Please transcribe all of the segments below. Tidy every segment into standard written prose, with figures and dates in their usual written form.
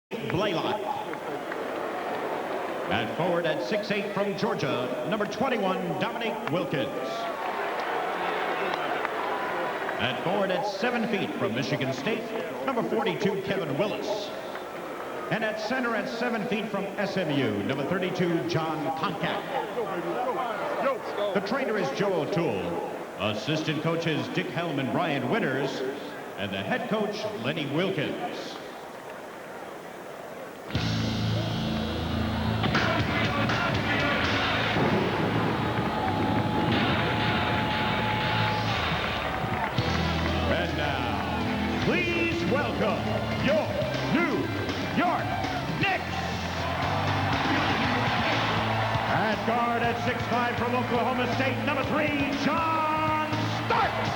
Blaylock. At forward at 6'8" from Georgia, number 21, Dominic Wilkins. At forward at 7 feet from Michigan State, number 42, Kevin Willis. And at center at 7 feet from SMU, number 32, John Konkak. The trainer is Joe O'Toole. Assistant coaches Dick Helm and Brian Winters. And the head coach, Lenny Wilkins. And now, please welcome your New York Knicks. At guard at 6'5" from Oklahoma State, number 3, John Starks.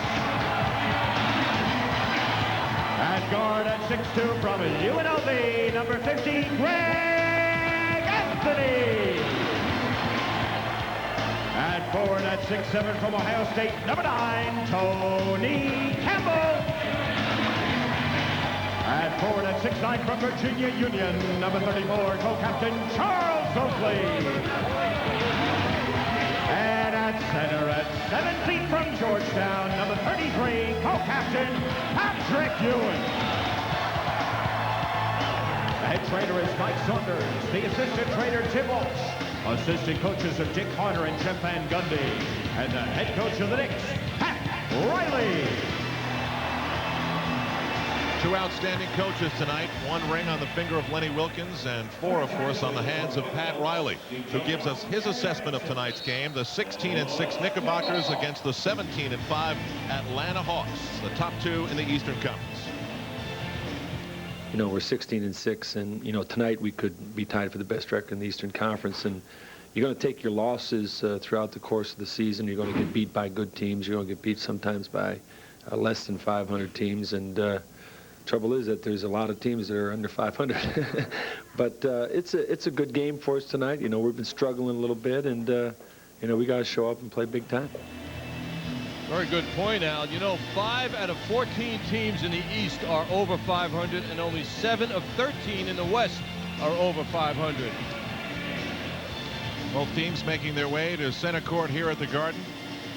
At guard at 6'2" from UNLV, number 50, Greg Anthony. At forward at 6'7" from Ohio State, number 9, Tony Campbell. At forward at 6'9" from Virginia Union, number 34, co-captain Charles Oakley. And at center at 7 feet from Georgetown, number 33, co-captain Patrick Ewing. The head trainer is Mike Saunders. The assistant trainer, Tim Walsh. Assistant coaches are Dick Harder and Jeff Van Gundy. And the head coach of the Knicks, Pat Riley. Two outstanding coaches tonight. 1 ring on the finger of Lenny Wilkins and 4, of course, on the hands of Pat Riley, who gives us his assessment of tonight's game. The 16-6 Knickerbockers against the 17-5 Atlanta Hawks, the top 2 in the Eastern Conference. You know, we're 16-6, and you know, tonight we could be tied for the best record in the Eastern Conference. And you're going to take your losses throughout the course of the season. You're going to get beat by good teams. You're going to get beat sometimes by less than 500 teams. And trouble is that there's a lot of teams that are under 500. But it's a good game for us tonight. You know, we've been struggling a little bit, and you know, we got to show up and play big time. Very good point, Al. You know, 5 out of 14 teams in the East are over 500, and only 7 of 13 in the West are over 500. Both teams making their way to center court here at the Garden.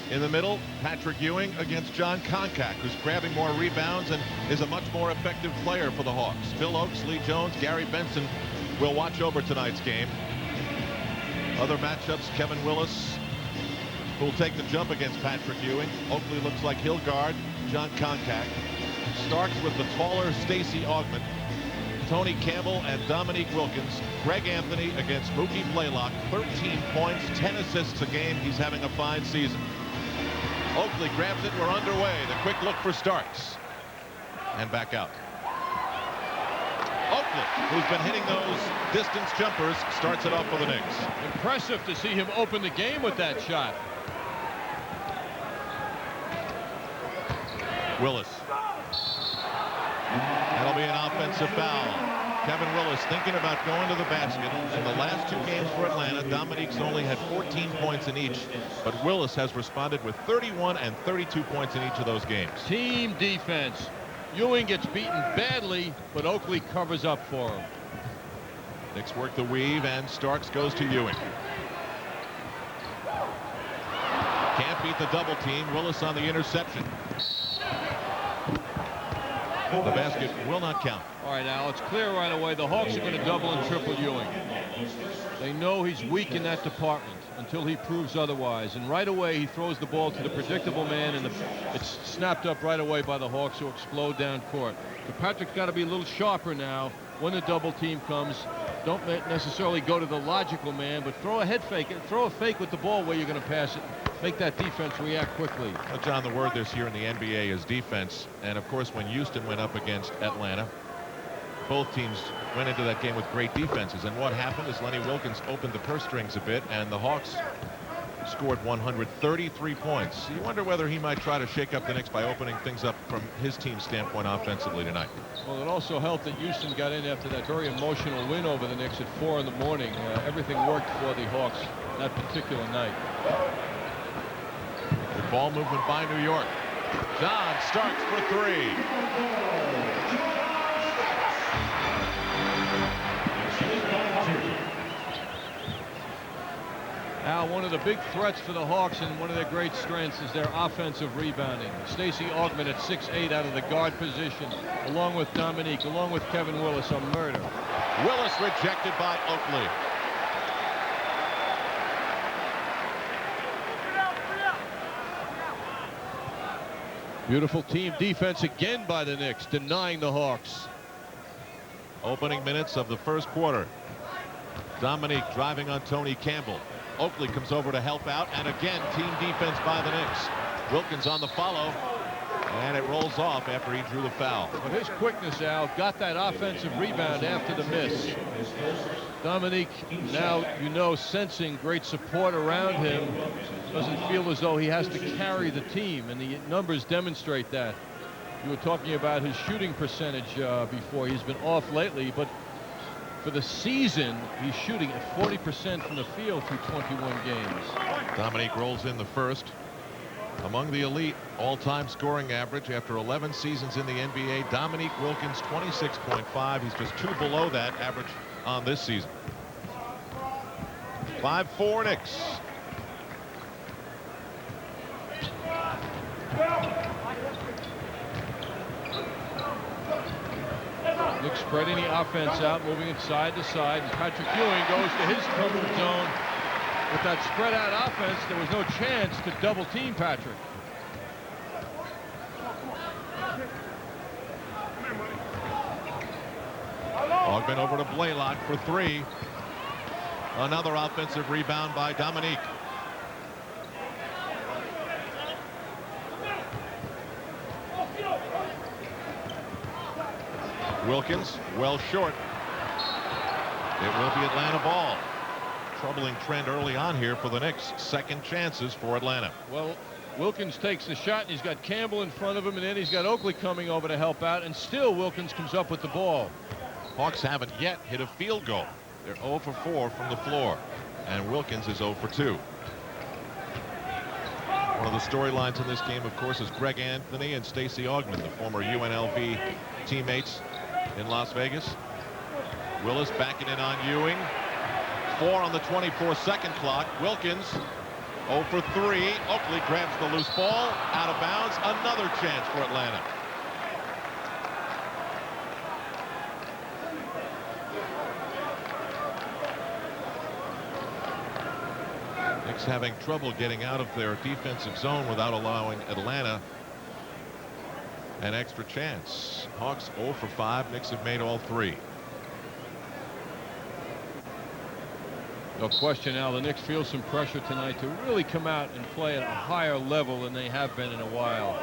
In the middle, Patrick Ewing against John Konkak, who's grabbing more rebounds and is a much more effective player for the Hawks. Phil Oakes, Lee Jones, Gary Benson will watch over tonight's game. Other matchups, Kevin Willis will take the jump against Patrick Ewing. Oakley looks like he'll guard John Konkak. Starks with the taller Stacey Augmon. Tony Campbell and Dominique Wilkins. Greg Anthony against Mookie Blaylock. 13 points, 10 assists a game. He's having a fine season. Oakley grabs it. We're underway. The quick look for Starks. And back out. Oakley, who's been hitting those distance jumpers, starts it off for the Knicks. Impressive to see him open the game with that shot. Willis. That'll be an offensive foul. Kevin Willis thinking about going to the basket. In the last 2 games for Atlanta, Dominique's only had 14 points in each, but Willis has responded with 31 and 32 points in each of those games. Team defense. Ewing gets beaten badly, but Oakley covers up for him. Knicks work the weave, and Starks goes to Ewing. Can't beat the double team. Willis on the interception. The basket will not count. All right, Al, it's clear right away the Hawks are going to double and triple Ewing. They know he's weak in that department until he proves otherwise. And right away he throws the ball to the predictable man, and it's snapped up right away by the Hawks, who explode down court. But Patrick's got to be a little sharper now when the double team comes. Don't necessarily go to the logical man, but throw a head fake. Throw a fake with the ball where you're going to pass it. Make that defense react quickly. Well, John, the word this year in the NBA is defense. And, of course, when Houston went up against Atlanta, both teams went into that game with great defenses. And what happened is Lenny Wilkins opened the purse strings a bit, and the Hawks scored 133 points. You wonder whether he might try to shake up the Knicks by opening things up from his team's standpoint offensively tonight. Well, it also helped that Houston got in after that very emotional win over the Knicks at 4 in the morning. Everything worked for the Hawks that particular night. Good ball movement by New York. John Starks for 3. one of the big threats for the Hawks and one of their great strengths is their offensive rebounding. Stacey Augmon at 6'8" out of the guard position, along with Dominique, along with Kevin Willis, a murder. Willis rejected by Oakley. Beautiful team defense again by the Knicks, denying the Hawks. Opening minutes of the first quarter. Dominique driving on Tony Campbell. Oakley comes over to help out, and again team defense by the Knicks. Wilkins on the follow, and it rolls off after he drew the foul. But his quickness, Al, got that offensive rebound after the miss. Dominique, now you know, sensing great support around him, doesn't feel as though he has to carry the team, and the numbers demonstrate that. You were talking about his shooting percentage before. He's been off lately, but for the season, he's shooting at 40% from the field through 21 games. Dominique rolls in the first. Among the elite all-time scoring average after 11 seasons in the NBA, Dominique Wilkins 26.5. He's just 2 below that average on this season. 5-4 Knicks. Knicks spreading the offense out, moving it side to side, and Patrick Ewing goes to his comfort zone. With that spread out offense, there was no chance to double team Patrick. Augmon over to Blaylock for 3. Another offensive rebound by Dominique. Wilkins well short. It will be Atlanta ball. Troubling trend early on here for the Knicks. Second chances for Atlanta. Well, Wilkins takes the shot, and he's got Campbell in front of him, and then he's got Oakley coming over to help out, and still Wilkins comes up with the ball. Hawks haven't yet hit a field goal. They're 0 for 4 from the floor, and Wilkins is 0 for 2. One of the storylines in this game, of course, is Greg Anthony and Stacey Augmon, the former UNLV teammates in Las Vegas. Willis backing in on Ewing. 4 on the 24-second clock. Wilkins 0 for 3. Oakley grabs the loose ball out of bounds. Another chance for Atlanta. Knicks having trouble getting out of their defensive zone without allowing Atlanta an extra chance. Hawks 0 for 5. Knicks have made all 3. No question, Al, the Knicks feel some pressure tonight to really come out and play at a higher level than they have been in a while.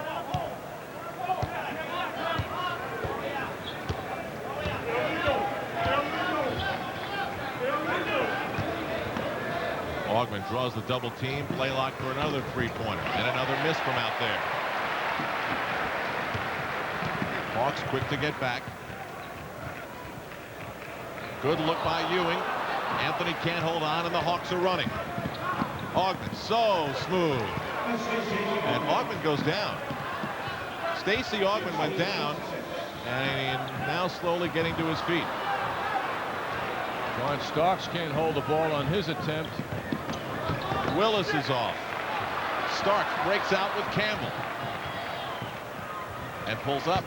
Augmon draws the double team. Blaylock for another 3-pointer, and another miss from out there. Hawks quick to get back. Good look by Ewing. Anthony can't hold on, and the Hawks are running. Augmon so smooth, and Augmon goes down. Stacey Augmon went down, and now slowly getting to his feet. John Starks can't hold the ball on his attempt. Willis is off. Starks breaks out with Campbell and pulls up,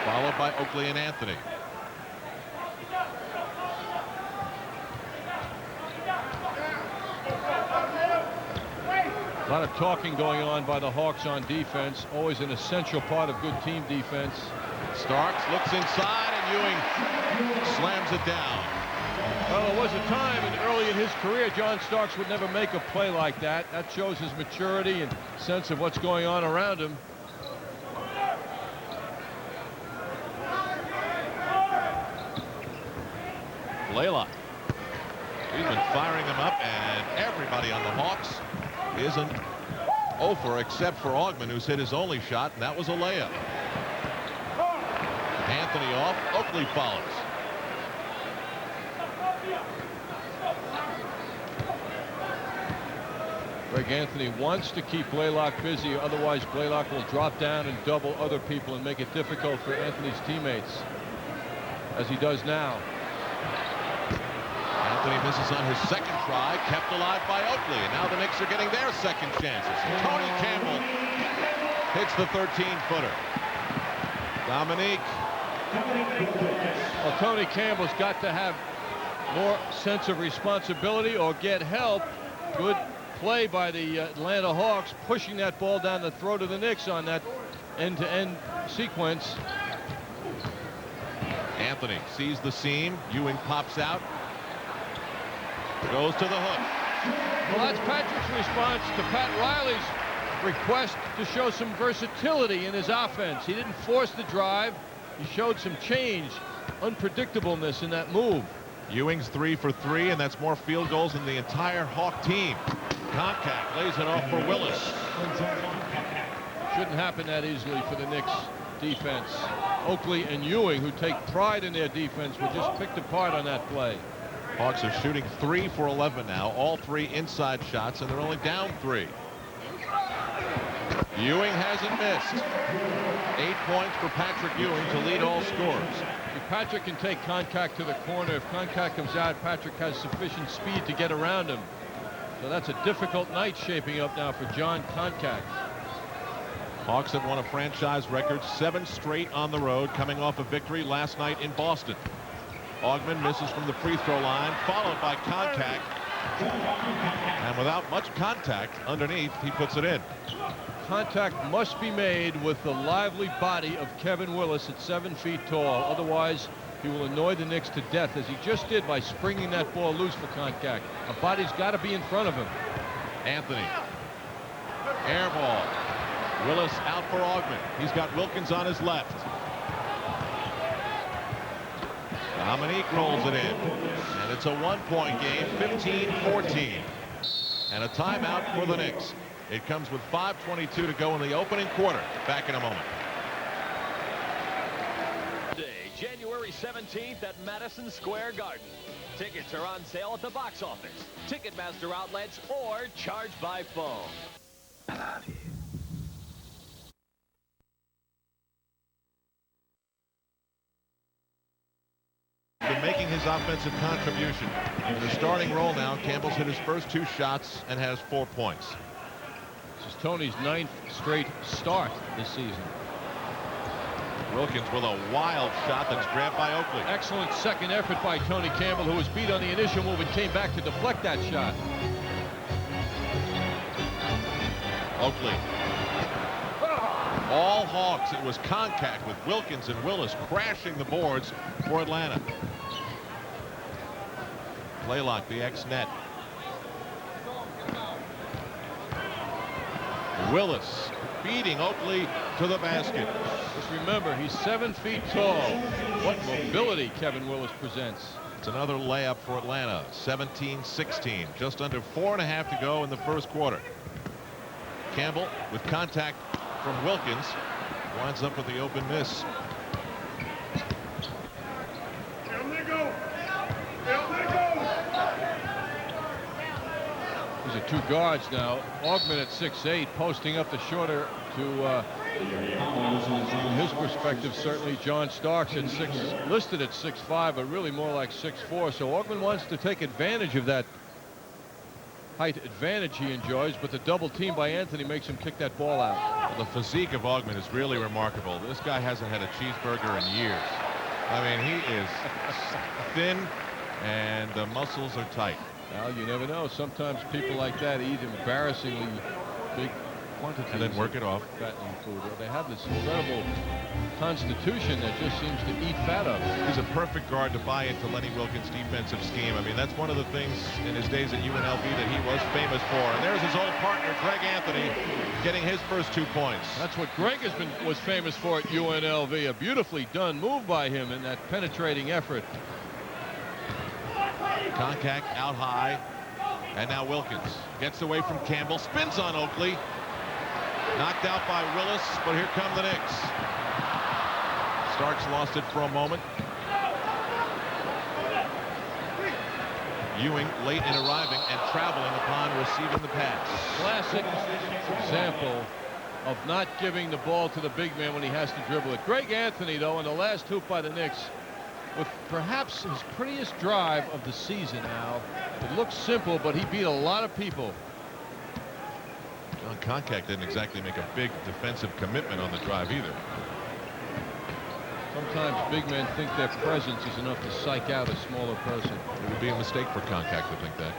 followed by Oakley and Anthony. A lot of talking going on by the Hawks on defense. Always an essential part of good team defense. Starks looks inside, and Ewing slams it down. Well, there was a time early in his career John Starks would never make a play like that. That shows his maturity and sense of what's going on around him. Blaylock. He's been firing them up, and everybody on the Hawks isn't over except for Augmon, who's hit his only shot, and that was a layup. Anthony off. Oakley follows. Greg Anthony wants to keep Blaylock busy, otherwise Blaylock will drop down and double other people and make it difficult for Anthony's teammates, as he does now. Anthony misses on his second try, kept alive by Oakley, and now the Knicks are getting their second chances. Tony Campbell hits the 13-footer. Dominique. Well, Tony Campbell's got to have more sense of responsibility or get help. Good play by the Atlanta Hawks, pushing that ball down the throat of the Knicks on that end-to-end sequence. Anthony sees the seam. Ewing pops out. Goes to the hook. Well, that's Patrick's response to Pat Riley's request to show some versatility in his offense. He didn't force the drive. He showed some change, unpredictableness in that move. Ewing's 3 for 3, and that's more field goals than the entire Hawk team. Contact lays it off for Willis. Shouldn't happen that easily for the Knicks defense. Oakley and Ewing, who take pride in their defense, were just picked apart on that play. Hawks are shooting 3 for 11 now, all 3 inside shots, and they're only down 3. Ewing hasn't missed. 8 points for Patrick Ewing to lead all scorers. If Patrick can take contact to the corner, if contact comes out, Patrick has sufficient speed to get around him. So that's a difficult night shaping up now for John Contact. Hawks have won a franchise record 7 straight on the road, coming off a victory last night in Boston. Augman misses from the free throw line, followed by Contact. And without much contact underneath, he puts it in. Contact must be made with the lively body of Kevin Willis at 7 feet tall. Otherwise, he will annoy the Knicks to death, as he just did by springing that ball loose for Contact. A body's got to be in front of him. Anthony. Air ball. Willis out for Augman. He's got Wilkins on his left. Dominique rolls it in. And it's a 1-point game, 15-14. And a timeout for the Knicks. It comes with 5:22 to go in the opening quarter. Back in a moment. January 17th at Madison Square Garden. Tickets are on sale at the box office, Ticketmaster outlets, or charge by phone. I love you. Been making his offensive contribution. In the starting role now, Campbell's hit his first 2 shots and has 4 points. This is Tony's 9th straight start this season. Wilkins with a wild shot that's grabbed by Oakley. Excellent second effort by Tony Campbell, who was beat on the initial move and came back to deflect that shot. Oakley. All Hawks. It was contact with Wilkins and Willis crashing the boards for Atlanta. Playlock, the ex-net. Willis beating Oakley to the basket. Just remember, he's 7 feet tall. What mobility Kevin Willis presents. It's another layup for Atlanta. 17-16. Just under 4.5 to go in the first quarter. Campbell with contact from Wilkins winds up with the open miss. These are 2 guards now. Augman at 6'8", posting up the shorter to, from his perspective, certainly John Starks at listed at 6'5", but really more like 6'4". So Augman wants to take advantage of that height advantage he enjoys, but the double team by Anthony makes him kick that ball out. The physique of Augman is really remarkable. This guy hasn't had a cheeseburger in years. I mean, he is thin and the muscles are tight. Well, you never know. Sometimes people like that eat embarrassingly big quantities and then work it off. Fattening food. Well, they have this incredible constitution that just seems to eat fat up. He's a perfect guard to buy into Lenny Wilkins' defensive scheme. I mean, that's one of the things in his days at UNLV that he was famous for. And there's his old partner, Greg Anthony, getting his first 2 points. That's what Greg was famous for at UNLV. A beautifully done move by him in that penetrating effort. Contact out high, and now Wilkins gets away from Campbell, spins on Oakley, knocked out by Willis, but here come the Knicks. Starks lost it for a moment. Ewing late in arriving and traveling upon receiving the pass. Classic example of not giving the ball to the big man when he has to dribble it. Greg Anthony, though, in the last hoop by the Knicks, with perhaps his prettiest drive of the season, Al. It looks simple, but he beat a lot of people. John Koncak didn't exactly make a big defensive commitment on the drive either. Sometimes big men think their presence is enough to psych out a smaller person. It would be a mistake for Koncak to think that.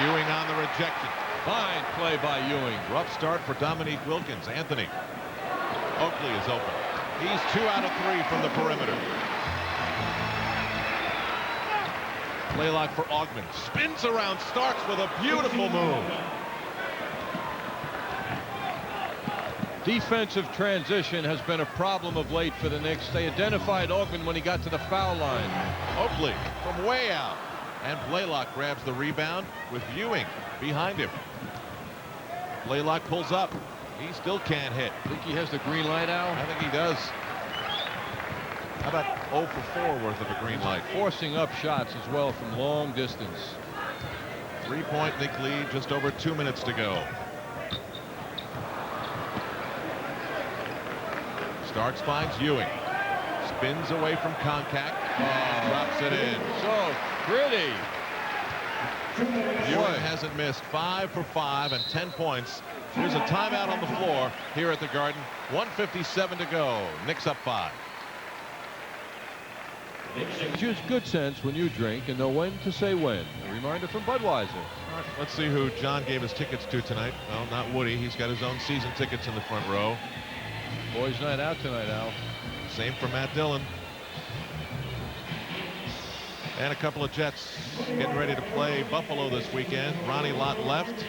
Ewing on the rejection. Fine play by Ewing. Rough start for Dominique Wilkins. Anthony. Oakley is open. He's 2 out of 3 from the perimeter. Blaylock for Augman. Spins around Starks with a beautiful move. Defensive transition has been a problem of late for the Knicks. They identified Augman when he got to the foul line. Oakley from way out. And Blaylock grabs the rebound with Ewing behind him. Blaylock pulls up. He still can't hit. Think he has the green light, Al? I think he does. How about 0 for 4 worth of a green light? Forcing up shots as well from long distance. 3-point Knick lead, just over 2 minutes to go. Starks finds Ewing. Spins away from Koncak. Drops it in. So pretty. Ewing hasn't missed. 5 for 5 and 10 points. Here's a timeout on the floor here at the Garden. 1:57 to go. Knicks up 5. Use good sense when you drink and know when to say when. A reminder from Budweiser. All right, let's see who John gave his tickets to tonight. Well, not Woody. He's got his own season tickets in the front row. Boys' night out tonight, Al. Same for Matt Dillon. And a couple of Jets getting ready to play Buffalo this weekend. Ronnie Lott left.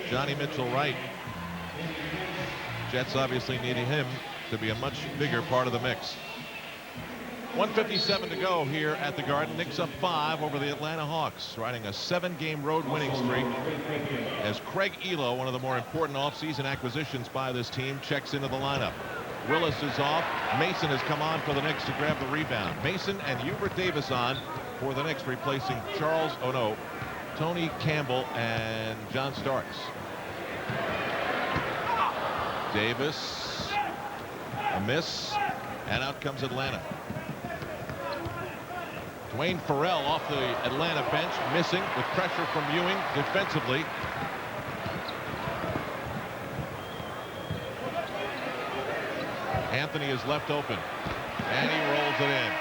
Johnny Mitchell right. Jets obviously needing him to be a much bigger part of the mix. 1:57 to go here at the Garden. Knicks up 5 over the Atlanta Hawks, riding a 7-game road winning streak as Craig Elo, one of the more important offseason acquisitions by this team, checks into the lineup. Willis is off. Mason has come on for the Knicks to grab the rebound. Mason and Hubert Davis on for the Knicks, replacing Tony Campbell and John Starks. Davis, a miss, and out comes Atlanta. Dwayne Farrell off the Atlanta bench, missing with pressure from Ewing defensively. Anthony is left open, and he rolls it in.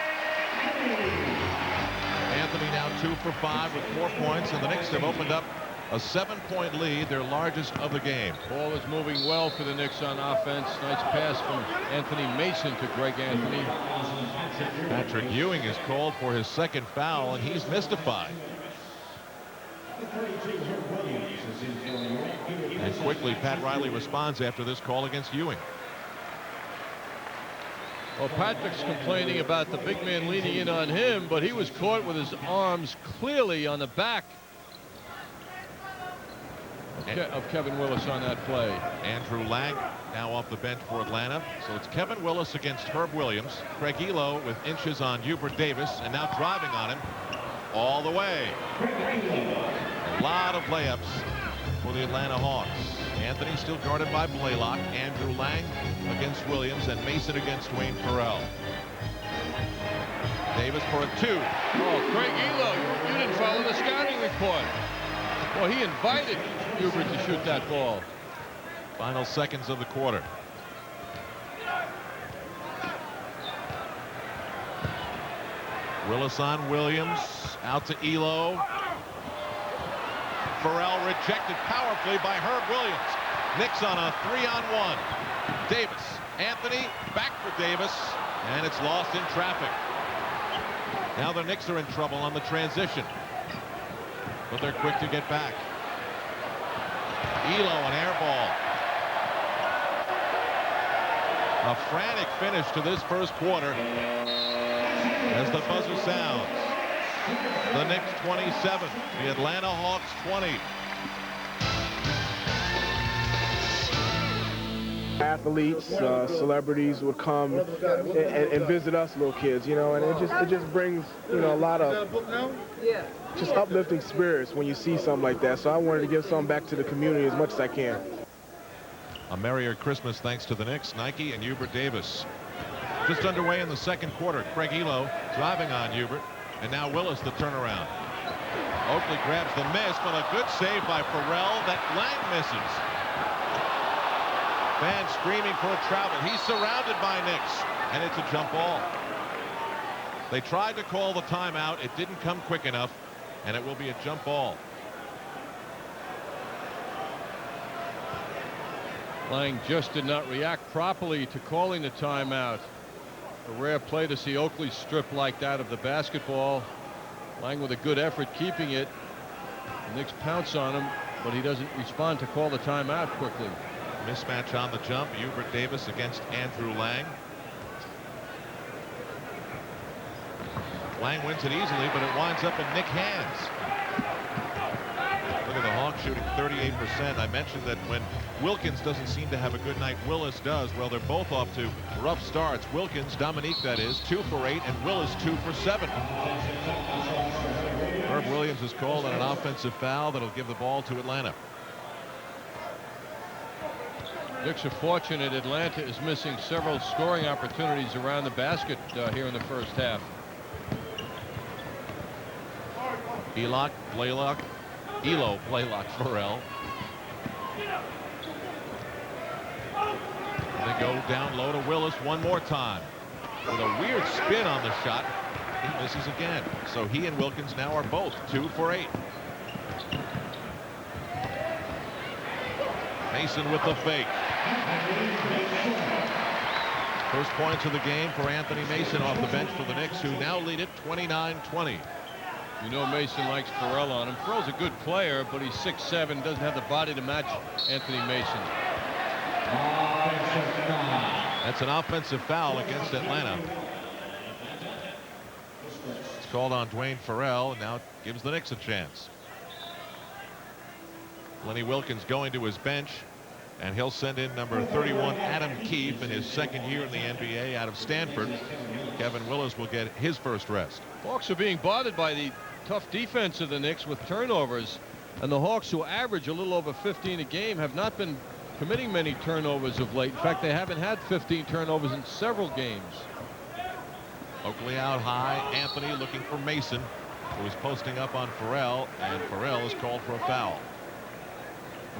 Anthony now 2 for 5 with 4 points, and the Knicks have opened up a 7-point lead, their largest of the game. Ball is moving well for the Knicks on offense. Nice pass from Anthony Mason to Greg Anthony. Patrick Ewing is called for his second foul, and he's mystified. And quickly, Pat Riley responds after this call against Ewing. Well, Patrick's complaining about the big man leaning in on him, but he was caught with his arms clearly on the back of Kevin Willis on that play. Andrew Lang now off the bench for Atlanta. So it's Kevin Willis against Herb Williams. Craig Elo with inches on Hubert Davis, and now driving on him all the way. A lot of layups for the Atlanta Hawks. Anthony still guarded by Blaylock. Andrew Lang against Williams, and Mason against Dwayne Farrell. Davis for a 2. Oh, Craig Elo, you didn't follow the scouting report. Well, he invited Hubert to shoot that ball. Final seconds of the quarter. Willis on Williams, out to Elo. Farrell rejected powerfully by Herb Williams. Knicks on a 3-on-1. Davis, Anthony, back for Davis, and it's lost in traffic. Now the Knicks are in trouble on the transition, but they're quick to get back. Elo, an air ball. A frantic finish to this first quarter as the buzzer sounds. The Knicks 27, the Atlanta Hawks 20. Athletes, celebrities would come and visit us little kids, you know, and it just brings, you know, a lot of just uplifting spirits when you see something like that. So I wanted to give something back to the community as much as I can. A merrier Christmas thanks to the Knicks, Nike, and Hubert Davis. Just underway in the second quarter. Craig Elo driving on Hubert, and now Willis the turnaround. Oakley grabs the miss, but a good save by Farrell that Lang misses. Fans screaming for a travel. He's surrounded by Knicks, and it's a jump ball. They tried to call the timeout. It didn't come quick enough, and it will be a jump ball. Lang just did not react properly to calling the timeout. A rare play to see Oakley strip like that of the basketball. Lang with a good effort keeping it. The Knicks pounce on him, but he doesn't respond to call the timeout quickly. Mismatch on the jump. Hubert Davis against Andrew Lang. Lang wins it easily, but it winds up in Knick hands. Look at the Hawks shooting 38%. I mentioned that when Wilkins doesn't seem to have a good night, Willis does. Well, they're both off to rough starts. Wilkins, Dominique that is, 2 for 8, and Willis 2 for 7. Herb Williams is called on an offensive foul that'll give the ball to Atlanta. Knicks are fortunate Atlanta is missing several scoring opportunities around the basket here in the first half. Elo, Farrell. They go down low to Willis one more time. With a weird spin on the shot, he misses again. So he and Wilkins now are both 2 for 8. Mason with the fake. First points of the game for Anthony Mason off the bench for the Knicks, who now lead it 29-20. You know Mason likes Farrell on him. Farrell's a good player, but he's 6'7", doesn't have the body to match Anthony Mason. That's an offensive foul against Atlanta. It's called on Dwayne Farrell, and now it gives the Knicks a chance. Lenny Wilkins going to his bench, and he'll send in number 31 Adam Keefe in his second year in the NBA out of Stanford. Kevin Willis will get his first rest. Hawks are being bothered by the tough defense of the Knicks with turnovers, and the Hawks, who average a little over 15 a game, have not been committing many turnovers of late. In fact, they haven't had 15 turnovers in several games. Oakley out high. Anthony looking for Mason, who is posting up on Farrell, and Farrell is called for a foul.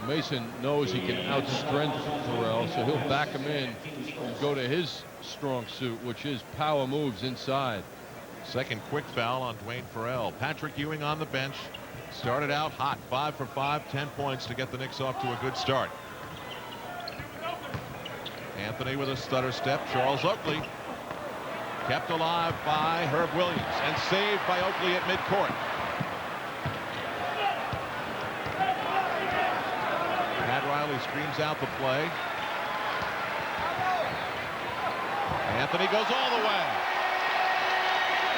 Mason knows he can outstrength Farrell, so he'll back him in and go to his strong suit, which is power moves inside. Second quick foul on Dwayne Farrell. Patrick Ewing on the bench. Started out hot, 5 for 5, 10 points to get the Knicks off to a good start. Anthony with a stutter step. Charles Oakley kept alive by Herb Williams and saved by Oakley at midcourt. Pat Riley screams out the play. Anthony goes all the way.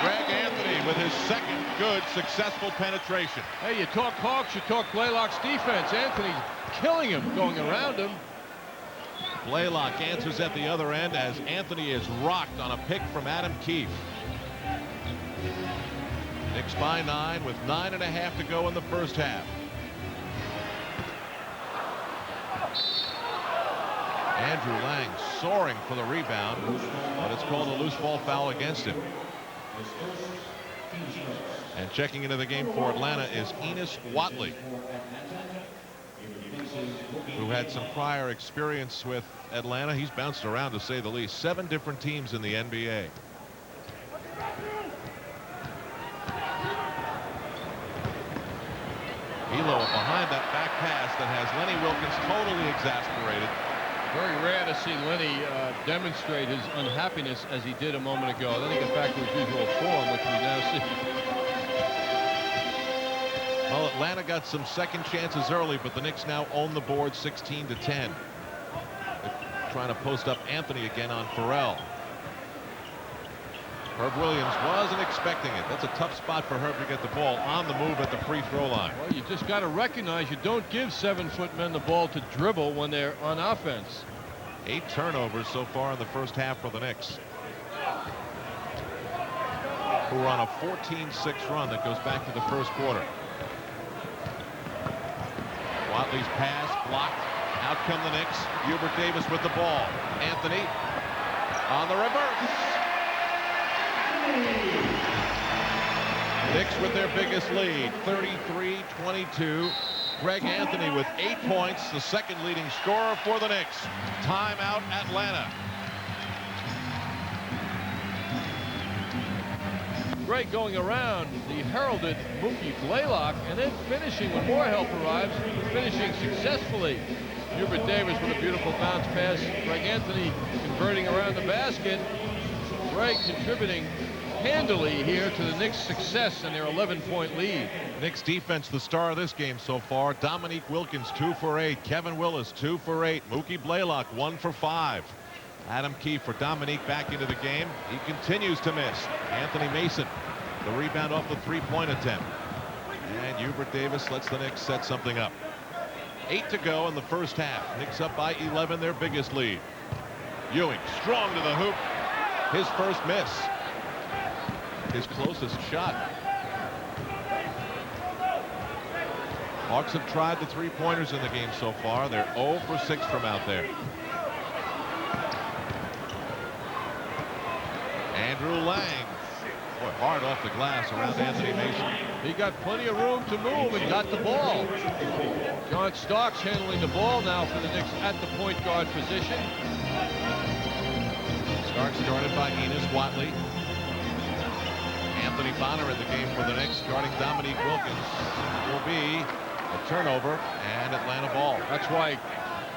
Greg Anthony with his second good successful penetration. Hey, you talk Hawks, you talk Blaylock's defense. Anthony killing him, going around him. Blaylock answers at the other end as Anthony is rocked on a pick from Adam Keefe. Knicks by 9 with 9.5 to go in the first half. Andrew Lang soaring for the rebound, but it's called a loose ball foul against him. And checking into the game for Atlanta is Enos Watley, who had some prior experience with Atlanta. He's bounced around, to say the least. 7 different teams in the NBA. Elo behind that back pass that has Lenny Wilkins totally exasperated. Very rare to see Lenny demonstrate his unhappiness as he did a moment ago. Then he got back to his usual form, which we now see. Well, Atlanta got some second chances early, but the Knicks now own the board 16-10. They're trying to post up Anthony again on Farrell. Herb Williams wasn't expecting it. That's a tough spot for Herb to get the ball on the move at the free throw line. Well, you just got to recognize you don't give 7-foot men the ball to dribble when they're on offense. 8 turnovers so far in the first half for the Knicks, who are on a 14-6 run that goes back to the first quarter. Watley's pass blocked. Out come the Knicks. Hubert Davis with the ball. Anthony On the reverse. Knicks with their biggest lead, 33-22. Greg Anthony with 8 points, the second leading scorer for the Knicks. Timeout, Atlanta. Greg going around the heralded Mookie Blaylock and then finishing when more help arrives, finishing successfully. Hubert Davis with a beautiful bounce pass. Greg Anthony converting around the basket. Greg contributing handily here to the Knicks' success and their 11-point lead. Knicks defense the star of this game so far. Dominique Wilkins 2 for 8. Kevin Willis 2 for 8. Mookie Blaylock 1 for 5. Adam Key for Dominique back into the game. He continues to miss. Anthony Mason the rebound off the three-point attempt. And Hubert Davis lets the Knicks set something up. 8 to go in the first half. Knicks up by 11, their biggest lead. Ewing strong to the hoop. His first miss. His closest shot. Hawks have tried the three-pointers in the game so far. They're 0 for 6 from out there. Andrew Lang. Boy, hard off the glass around Anthony Mason. He got plenty of room to move and got the ball. John Starks handling the ball now for the Knicks at the point guard position. Starks guarded by Enos Watley. Anthony Bonner in the game for the Knicks, guarding Dominique Wilkins. Will be a turnover and Atlanta ball. That's why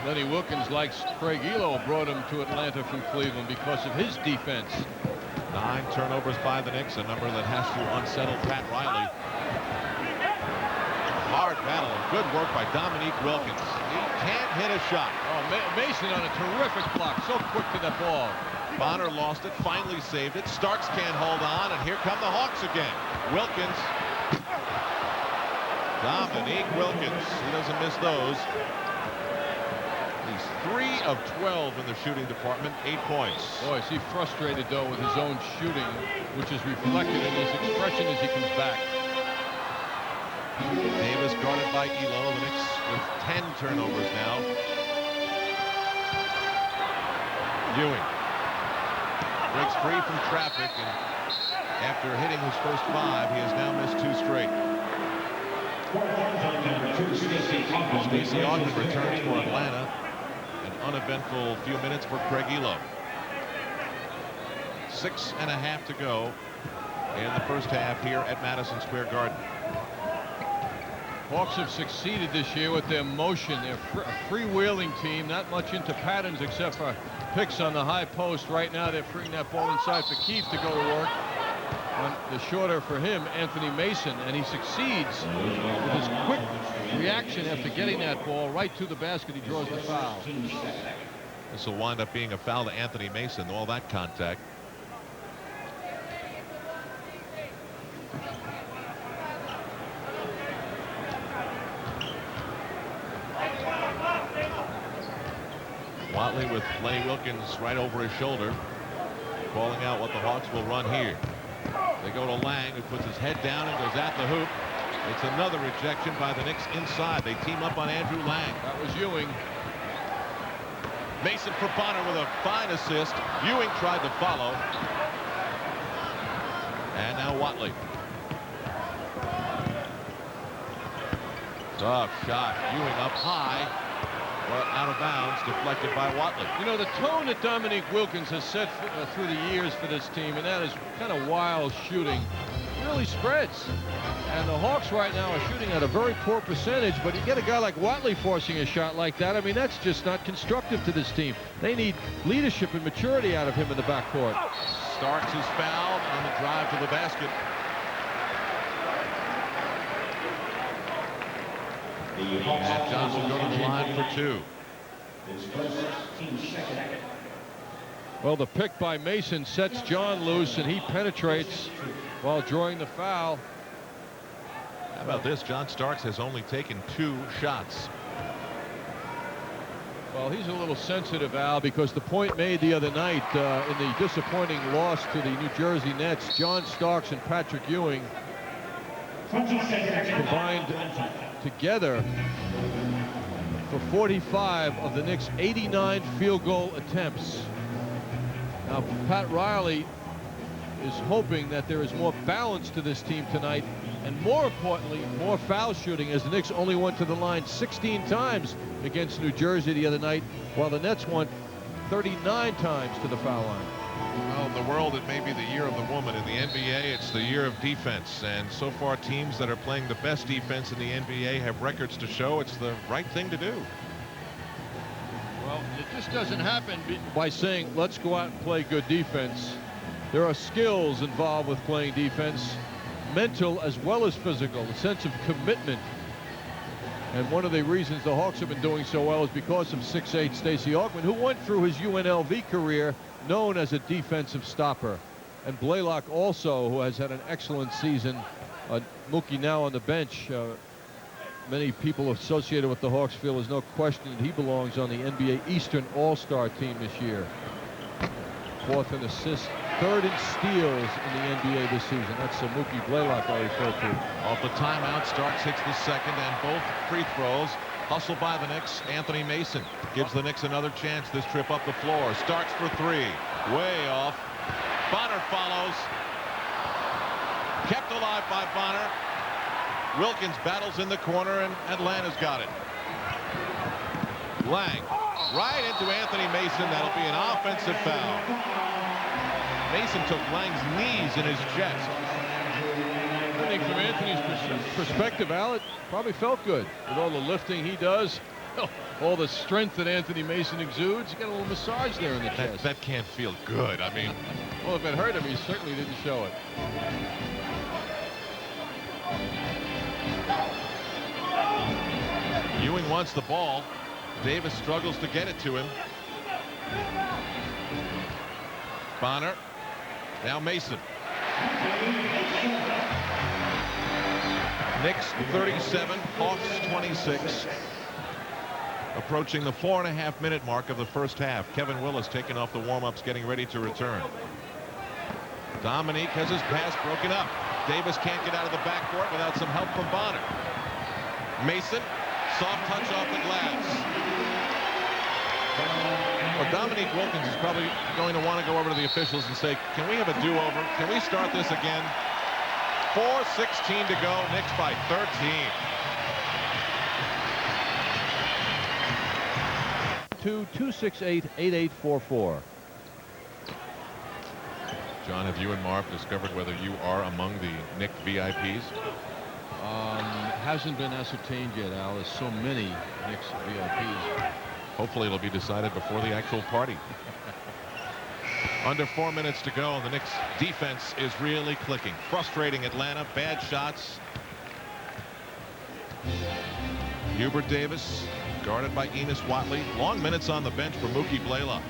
Lenny Wilkins likes Craig Elo, brought him to Atlanta from Cleveland because of his defense. 9 turnovers by the Knicks, a number that has to unsettle Pat Riley. Hard battle and good work by Dominique Wilkins. He can't hit a shot. Oh, Mason on a terrific block, so quick to that ball. Bonner lost it, finally saved it. Starks can't hold on, and here come the Hawks again. Wilkins. Dominique Wilkins. He doesn't miss those. He's 3 of 12 in the shooting department, 8 points. Boy, is he frustrated, though, with his own shooting, which is reflected in his expression as he comes back. Davis guarded by Elo. The Knicks with 10 turnovers now. Ewing breaks free from traffic, and after hitting his first 5, he has now missed 2 straight. Stacey Augmon returns for Atlanta. An uneventful few minutes for Craig Elo. 6.5 to go in the first half here at Madison Square Garden. Hawks have succeeded this year with their motion. They're a freewheeling team, not much into patterns except for picks on the high post. Right now they're freeing that ball inside for Keith to go to work on the shorter for him, Anthony Mason, and he succeeds with his quick reaction after getting that ball right to the basket. He draws the foul. This will wind up being a foul to Anthony Mason, all that contact. Watley with Lenny Wilkins right over his shoulder, calling out what the Hawks will run here. They go to Lang, who puts his head down and goes at the hoop. It's another rejection by the Knicks inside. They team up on Andrew Lang. That was Ewing. Mason for Bonner with a fine assist. Ewing tried to follow. And now Watley. Tough shot. Ewing up high. Well, out of bounds, deflected by Watley. You know, the tone that Dominique Wilkins has set through the years for this team, and that is kind of wild shooting, really spreads. And the Hawks right now are shooting at a very poor percentage, but you get a guy like Watley forcing a shot like that, I mean, that's just not constructive to this team. They need leadership and maturity out of him in the backcourt. Starks is fouled on the drive to the basket. Matt Johnson go to the line for 2. Well, the pick by Mason sets John loose, and he penetrates while drawing the foul. How about this? John Starks has only taken 2 shots. Well, he's a little sensitive, Al, because the point made the other night in the disappointing loss to the New Jersey Nets, John Starks and Patrick Ewing combined together for 45 of the Knicks' 89 field goal attempts. Now, Pat Riley is hoping that there is more balance to this team tonight, and more importantly, more foul shooting, as the Knicks only went to the line 16 times against New Jersey the other night, while the Nets went 39 times to the foul line. Well, in the world, it may be the year of the woman. In the NBA, it's the year of defense. And so far, teams that are playing the best defense in the NBA have records to show it's the right thing to do. Well, it just doesn't happen by saying, let's go out and play good defense. There are skills involved with playing defense, mental as well as physical, a sense of commitment. And one of the reasons the Hawks have been doing so well is because of 6'8" Stacey Augmon, who went through his UNLV career known as a defensive stopper. And Blaylock also, who has had an excellent season. Mookie now on the bench. Many people associated with the Hawks feel there's no question that he belongs on the NBA Eastern All-Star team this year. 4th in assists, 3rd in steals in the NBA this season. That's Mookie Blaylock I referred to. Off the timeout, Starks hits the second, and both free throws. Hustled by the Knicks. Anthony Mason gives the Knicks another chance this trip up the floor. Starks for 3. Way off. Bonner follows. Kept alive by Bonner. Wilkins battles in the corner, and Atlanta's got it. Lang right into Anthony Mason. That'll be an offensive foul. Mason took Lang's knees in his chest. I think from Anthony's perspective, Al, it probably felt good with all the lifting he does, all the strength that Anthony Mason exudes. You got a little massage there in the chest. That can't feel good. I mean, well, if it hurt him, he certainly didn't show it. Ewing wants the ball. Davis struggles to get it to him. Bonner. Now Mason. Knicks 37, Hawks 26. Approaching the 4.5-minute mark of the first half. Kevin Willis taking off the warm-ups, getting ready to return. Dominique has his pass broken up. Davis can't get out of the backcourt without some help from Bonner. Mason, soft touch off the glass. Well, Dominique Wilkins is probably going to want to go over to the officials and say, can we have a do-over? Can we start this again? 4:16 to go. Knicks by 13. 268-8844. John, have you and Marv discovered whether you are among the Knick VIPs? Hasn't been ascertained yet, Al. There's so many Knicks VIPs. Hopefully it'll be decided before the actual party. Under 4 minutes to go. The Knicks defense is really clicking. Frustrating Atlanta. Bad shots. Hubert Davis guarded by Enos Watley. Long minutes on the bench for Mookie Blaylock.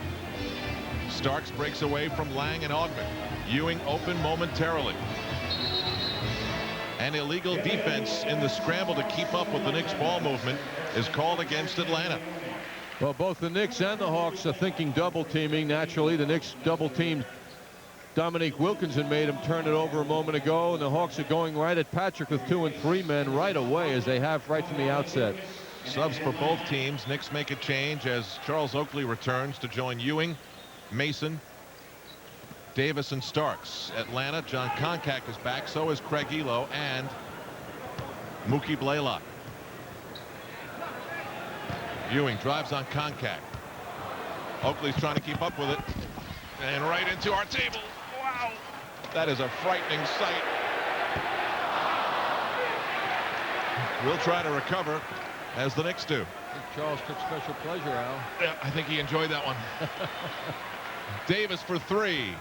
Starks breaks away from Lang and Augmon. Ewing open momentarily. An illegal defense in the scramble to keep up with the Knicks ball movement is called against Atlanta. Well, both the Knicks and the Hawks are thinking double teaming. Naturally, the Knicks double teamed Dominique Wilkins and made him turn it over a moment ago, and the Hawks are going right at Patrick with 2 and 3 men right away, as they have right from the outset. Subs for both teams. Knicks make a change as Charles Oakley returns to join Ewing, Mason, Davis, and Starks. Atlanta, John Koncak is back. So is Craig Elo and Mookie Blaylock. Ewing drives on Koncak. Oakley's trying to keep up with it. And right into our table. Wow. That is a frightening sight. We'll try to recover, as the Knicks do. I think Charles took special pleasure, Al. Yeah, I think he enjoyed that one. Davis for 3.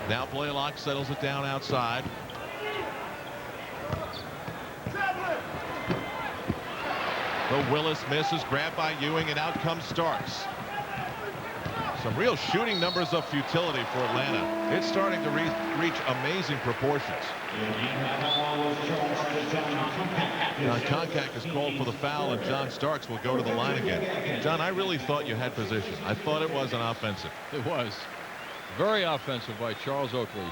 Now Blaylock settles it down outside. The Willis misses, grabbed by Ewing, and out comes Starks. Some real shooting numbers of futility for Atlanta. It's starting to reach amazing proportions. John Koncak is called for the foul, and John Starks will go to the line again. John, I really thought you had position. I thought it was an offensive. It was. Very offensive by Charles Oakley.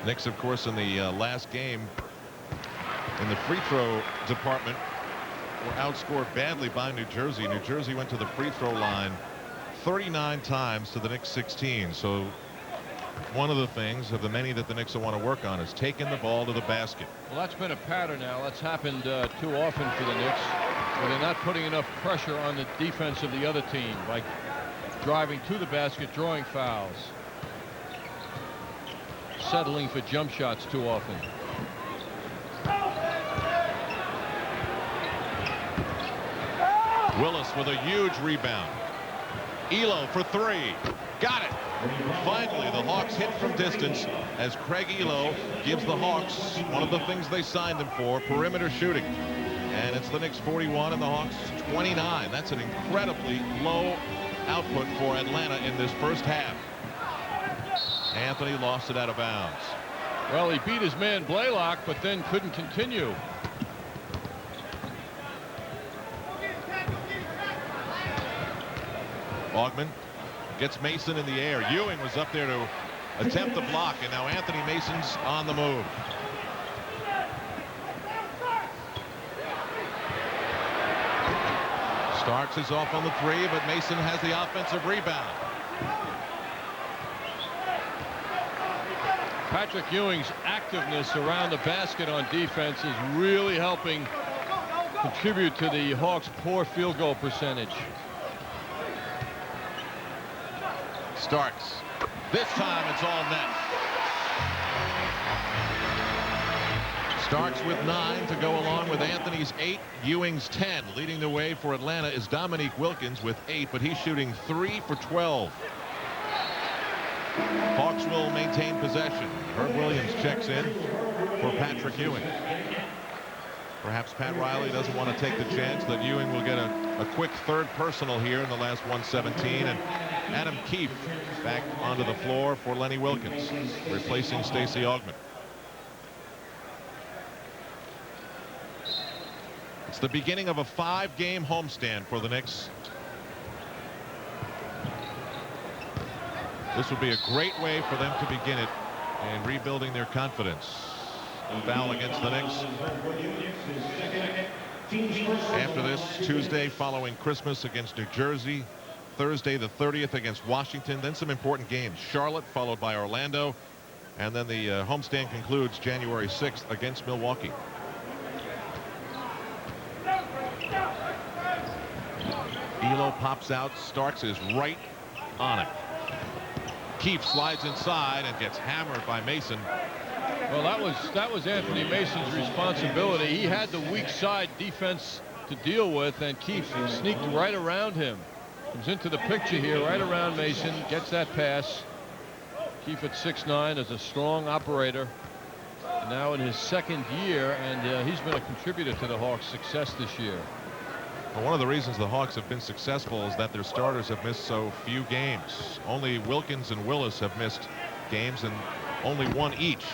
Knicks, of course, in the last game in the free throw department were outscored badly by New Jersey. New Jersey went to the free throw line 39 times to the Knicks 16. So one of the things of the many that the Knicks will want to work on is taking the ball to the basket. Well, that's been a pattern now. That's happened too often for the Knicks, where they're not putting enough pressure on the defense of the other team by driving to the basket, drawing fouls, settling for jump shots too often. Willis with a huge rebound. Elo for three. Got it. Finally, the Hawks hit from distance as Craig Elo gives the Hawks one of the things they signed him for, perimeter shooting. And it's the Knicks 41 and the Hawks 29. That's an incredibly low output for Atlanta in this first half. Anthony lost it out of bounds. Well, he beat his man Blaylock, but then couldn't continue. Augman gets Mason in the air. Ewing was up there to attempt the block, and now Anthony Mason's on the move. Starks is off on the three, but Mason has the offensive rebound. Patrick Ewing's activeness around the basket on defense is really helping contribute to the Hawks' poor field goal percentage. Starks. This time it's all net. Starks with 9 to go along with Anthony's 8, Ewing's 10. Leading the way for Atlanta is Dominique Wilkins with 8, but he's shooting 3 for 12. Hawks will maintain possession. Herb Williams checks in for Patrick Ewing. Perhaps Pat Riley doesn't want to take the chance that Ewing will get a quick third personal here in the last 117. And Adam Keefe back onto the floor for Lenny Wilkins, replacing Stacey Augman. It's the beginning of a 5-game homestand for the Knicks. This would be a great way for them to begin it and rebuilding their confidence. A foul against the Knicks. After this, Tuesday following Christmas against New Jersey. Thursday the 30th against Washington. Then some important games. Charlotte followed by Orlando. And then the homestand concludes January 6th against Milwaukee. Elo pops out. Starks is right on it. Keefe slides inside and gets hammered by Mason. Well, that was Anthony Mason's responsibility. He had the weak side defense to deal with, and Keefe sneaked right around him. Comes into the picture here, right around Mason, gets that pass. Keefe at 6'9" is a strong operator. Now in his second year, and he's been a contributor to the Hawks' success this year. Well, one of the reasons the Hawks have been successful is that their starters have missed so few games. Only Wilkins and Willis have missed games, and only one each.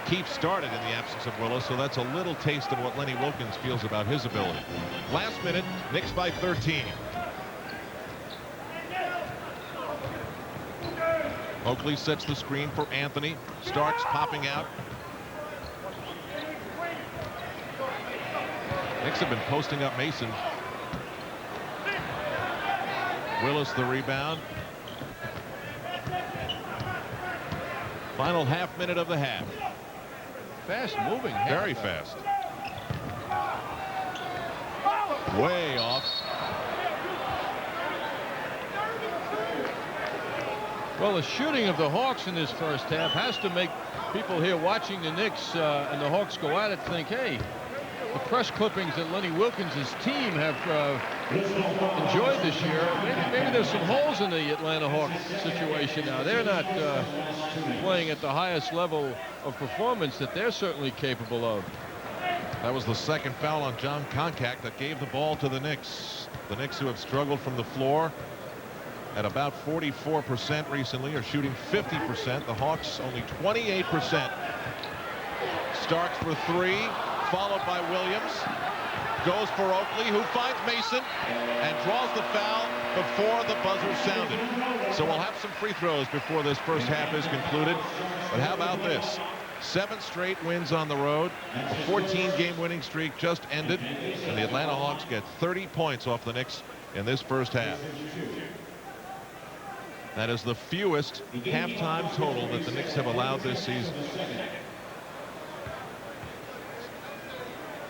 Keefe started in the absence of Willis, so that's a little taste of what Lenny Wilkins feels about his ability. Last minute, Knicks by 13. Oakley sets the screen for Anthony. Starks popping out. Knicks have been posting up Mason. Willis the rebound. Final half minute of the half. Fast moving. Very fast. Way off. Well, the shooting of the Hawks in this first half has to make people here watching the Knicks and the Hawks go at it think, hey, the press clippings that Lenny Wilkins' team have enjoyed this year, maybe there's some holes in the Atlanta Hawks situation now. They're not playing at the highest level of performance that they're certainly capable of. That was the second foul on John Koncak that gave the ball to the Knicks. The Knicks, who have struggled from the floor at about 44% recently, are shooting 50%. The Hawks only 28%. Starks for three, followed by Williams. Goes for Oakley, who finds Mason and draws the foul before the buzzer sounded. So we'll have some free throws before this first half is concluded. But how about this? 7 straight wins on the road. A 14-game winning streak just ended, and the Atlanta Hawks get 30 points off the Knicks in this first half. That is the fewest halftime total that the Knicks have allowed this season.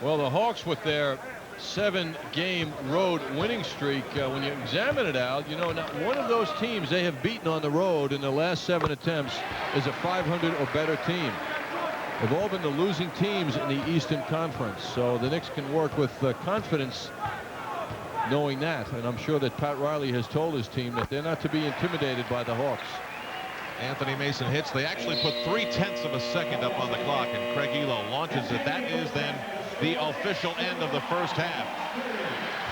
Well, the Hawks, with their 7-game road winning streak, when you examine it out, you know, not one of those teams they have beaten on the road in the last 7 attempts is a 500 or better team. They've all been the losing teams in the Eastern Conference, so the Knicks can work with confidence knowing that, and I'm sure that Pat Riley has told his team that they're not to be intimidated by the Hawks. Anthony Mason hits. They actually put 0.3 of a second up on the clock, and Craig Elo launches it. That is then the official end of the first half.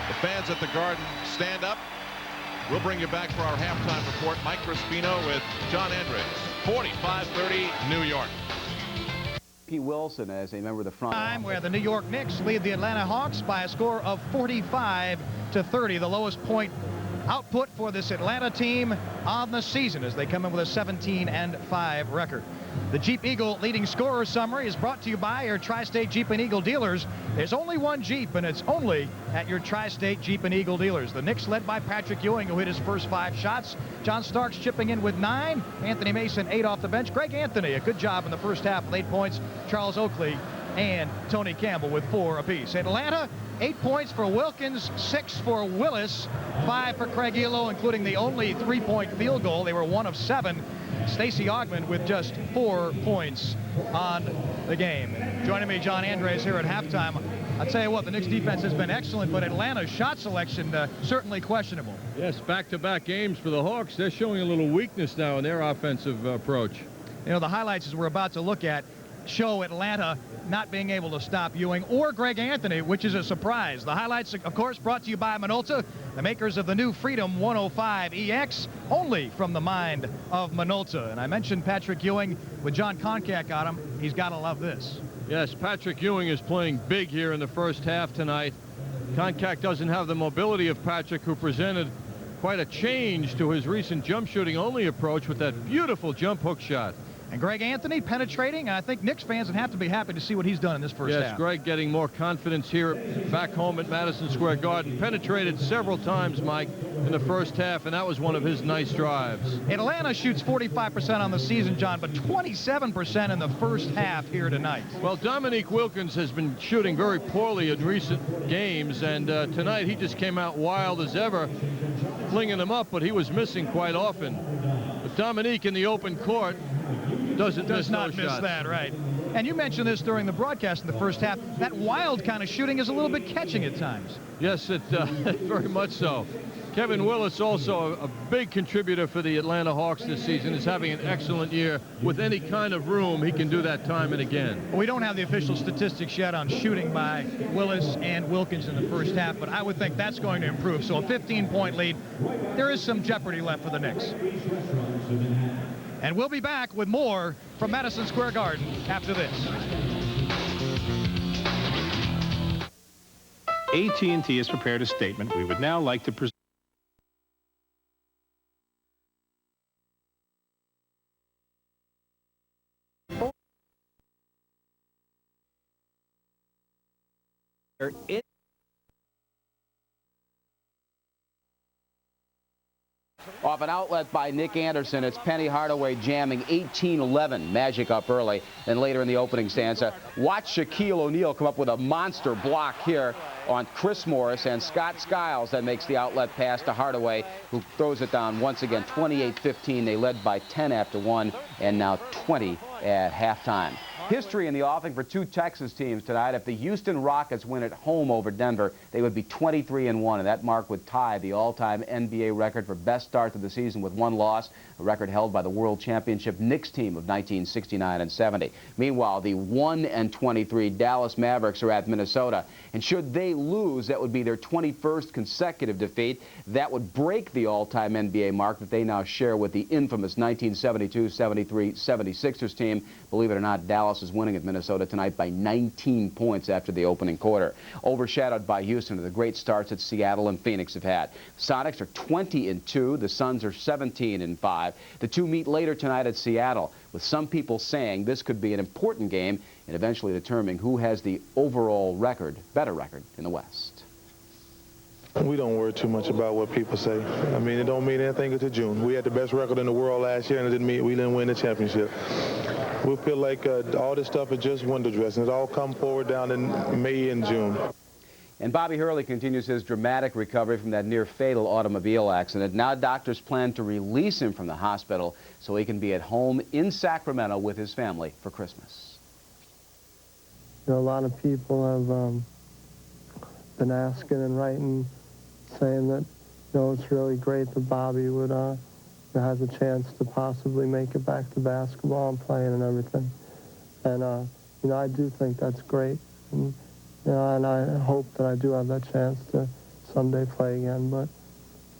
The fans at the Garden stand up. We'll bring you back for our halftime report. Mike Crispino with John Andres. 45-30 New York. P. Wilson as a member of the front. Time where the New York Knicks lead the Atlanta Hawks by a score of 45-30, the lowest point output for this Atlanta team on the season as they come in with a 17-5 record. The Jeep Eagle leading scorer summary is brought to you by your Tri-State Jeep and Eagle dealers. There's only one Jeep, and it's only at your Tri-State Jeep and Eagle dealers. The Knicks led by Patrick Ewing, who hit his first 5 shots. John Starks chipping in with 9. Anthony Mason 8 off the bench. Greg Anthony, a good job in the first half with 8 points. Charles Oakley and Tony Campbell with 4 apiece. Atlanta, 8 points for Wilkins, 6 for Willis, 5 for Craig Elo, including the only 3-point field goal. They were 1 of 7. Stacey Augmon with just 4 points on the game. Joining me, John Andres, here at halftime. I'll tell you what, the Knicks defense has been excellent, but Atlanta's shot selection certainly questionable. Yes, back-to-back games for the Hawks. They're showing a little weakness now in their offensive approach. You know, the highlights as we're about to look at show Atlanta not being able to stop Ewing or Greg Anthony, which is a surprise. The highlights, of course, brought to you by Minolta, the makers of the new Freedom 105 EX, only from the mind of Minolta. And I mentioned Patrick Ewing with John Koncak on him. He's got to love this. Yes, Patrick Ewing is playing big here in the first half tonight. Koncak doesn't have the mobility of Patrick, who presented quite a change to his recent jump shooting only approach with that beautiful jump hook shot. And Greg Anthony penetrating, and I think Knicks fans would have to be happy to see what he's done in this first half. Yes, Greg getting more confidence here back home at Madison Square Garden. Penetrated several times, Mike, in the first half, and that was one of his nice drives. Atlanta shoots 45% on the season, John, but 27% in the first half here tonight. Well, Dominique Wilkins has been shooting very poorly in recent games, and tonight he just came out wild as ever, flinging them up, but he was missing quite often. But Dominique in the open court does not miss that, right? And you mentioned this during the broadcast in the first half. That wild kind of shooting is a little bit catching at times. Yes, it very much so. Kevin Willis, also a big contributor for the Atlanta Hawks this season, is having an excellent year. With any kind of room, he can do that time and again. We don't have the official statistics yet on shooting by Willis and Wilkins in the first half, but I would think that's going to improve. So a 15-point lead. There is some jeopardy left for the Knicks. And we'll be back with more from Madison Square Garden after this. AT&T has prepared a statement we would now like to present. Off an outlet by Nick Anderson, it's Penny Hardaway jamming 18-11. Magic up early. Then later in the opening stanza, watch Shaquille O'Neal come up with a monster block here on Chris Morris, and Scott Skiles that makes the outlet pass to Hardaway, who throws it down once again. 28-15. They led by 10 after 1, and now 20 at halftime. History in the offing for 2 Texas teams tonight. If the Houston Rockets win at home over Denver, they would be 23-1, and that mark would tie the all-time NBA record for best start to the season with 1 loss, a record held by the World Championship Knicks team of 1969 and 70. Meanwhile, the 1-23 Dallas Mavericks are at Minnesota, and should they lose, that would be their 21st consecutive defeat. That would break the all-time NBA mark that they now share with the infamous 1972-73 76ers team. Believe it or not, Dallas is winning at Minnesota tonight by 19 points after the opening quarter. Overshadowed by Houston, the great starts that Seattle and Phoenix have had. Sonics are 20-2. The Suns are 17-5. The two meet later tonight at Seattle, with some people saying this could be an important game in eventually determining who has the overall record, better record in the West. We don't worry too much about what people say. I mean, it don't mean anything until June. We had the best record in the world last year, and it didn't mean we didn't win the championship. We feel like all this stuff is just window dressing. It's all come forward down in May and June. And Bobby Hurley continues his dramatic recovery from that near-fatal automobile accident. Now doctors plan to release him from the hospital so he can be at home in Sacramento with his family for Christmas. You know, a lot of people have been asking and writing, saying that, you know, it's really great that Bobby would has a chance to possibly make it back to basketball and playing and everything. And you know, I do think that's great. And, you know, and I hope that I do have that chance to someday play again. But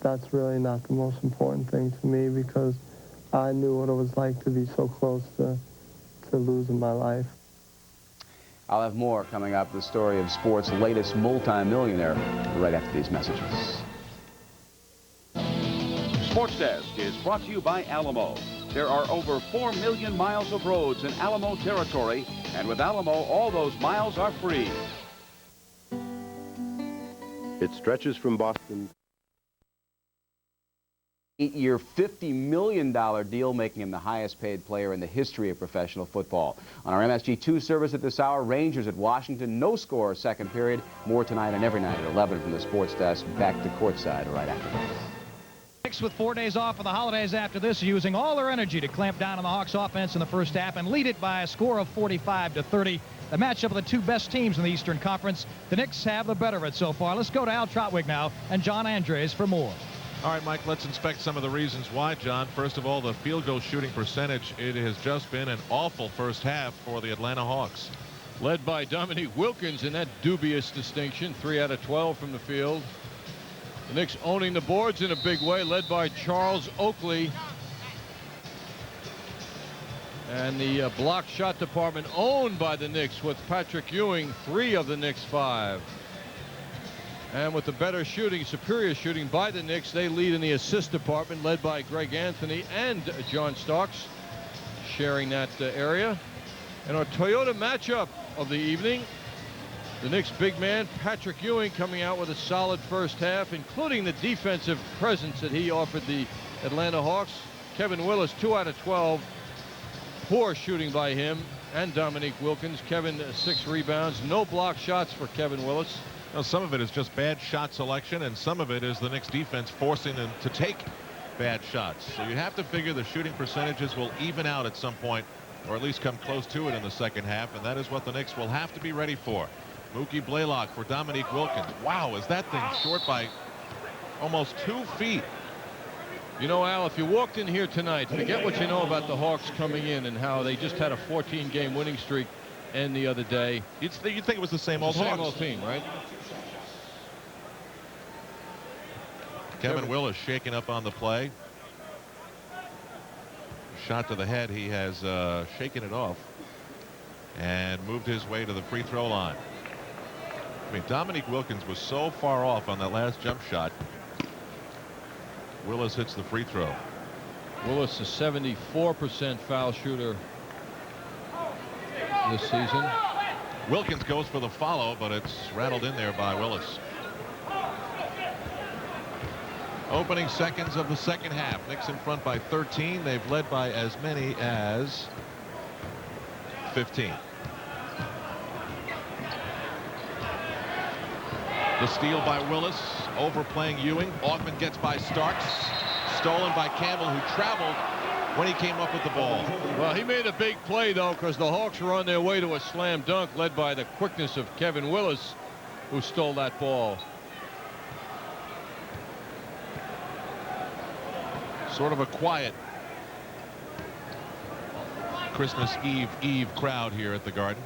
that's really not the most important thing to me, because I knew what it was like to be so close to losing my life. I'll have more coming up, the story of sports' latest multi-millionaire, right after these messages. Sports Desk is brought to you by Alamo. There are over 4 million miles of roads in Alamo territory, and with Alamo, all those miles are free. It stretches from Boston. 8-year, $50 million deal, making him the highest-paid player in the history of professional football. On our MSG2 service at this hour, Rangers at Washington, no score, second period. More tonight and every night at 11 from the Sports Desk. Back to courtside right after this. Knicks, with 4 days off for the holidays after this, are using all their energy to clamp down on the Hawks offense in the first half and lead it by a score of 45-30. The matchup of the two best teams in the Eastern Conference. The Knicks have the better of it so far. Let's go to Al Trotwig now and John Andres for more. All right, Mike, let's inspect some of the reasons why, John. First of all, the field goal shooting percentage. It has just been an awful first half for the Atlanta Hawks. Led by Dominique Wilkins in that dubious distinction, 3 out of 12 from the field. The Knicks owning the boards in a big way, led by Charles Oakley. And the block shot department owned by the Knicks, with Patrick Ewing, 3 of the Knicks' 5. And with the better shooting, superior shooting by the Knicks, they lead in the assist department, led by Greg Anthony and John Starks, sharing that area. And our Toyota matchup of the evening, the Knicks big man Patrick Ewing coming out with a solid first half, including the defensive presence that he offered the Atlanta Hawks. Kevin Willis, 2 out of 12. Poor shooting by him and Dominique Wilkins. Kevin, 6 rebounds. No block shots for Kevin Willis. Now, some of it is just bad shot selection, and some of it is the Knicks defense forcing them to take bad shots. So you have to figure the shooting percentages will even out at some point, or at least come close to it in the second half, and that is what the Knicks will have to be ready for. Mookie Blaylock for Dominique Wilkins. Wow, is that thing short by almost 2 feet. You know, Al, if you walked in here tonight, forget what you know about the Hawks coming in and how they just had a 14-game winning streak end the other day. You'd think it was the same old Hawks. Same old team, right? Kevin Willis shaking up on the play. Shot to the head. He has shaken it off and moved his way to the free throw line. I mean, Dominique Wilkins was so far off on that last jump shot. Willis hits the free throw. Willis, a 74% foul shooter this season. Wilkins goes for the follow, but it's rattled in there by Willis. Opening seconds of the second half. Knicks in front by 13. They've led by as many as 15. The steal by Willis, overplaying Ewing. Offman gets by Starks. Stolen by Campbell, who traveled when he came up with the ball. Well, he made a big play, though, because the Hawks were on their way to a slam dunk, led by the quickness of Kevin Willis, who stole that ball. Sort of a quiet Christmas Eve crowd here at the Garden.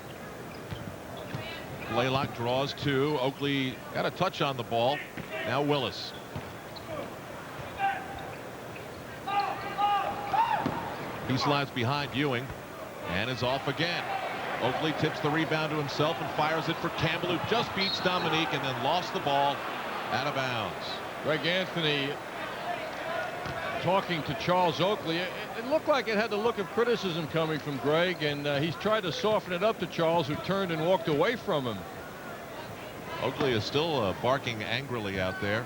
Blaylock draws 2. Oakley got a touch on the ball. Now Willis. He slides behind Ewing and is off again. Oakley tips the rebound to himself and fires it for Campbell, who just beats Dominique and then lost the ball out of bounds. Greg Anthony talking to Charles Oakley. It looked like it had the look of criticism coming from Greg, and he's tried to soften it up to Charles, who turned and walked away from him. Oakley is still barking angrily out there,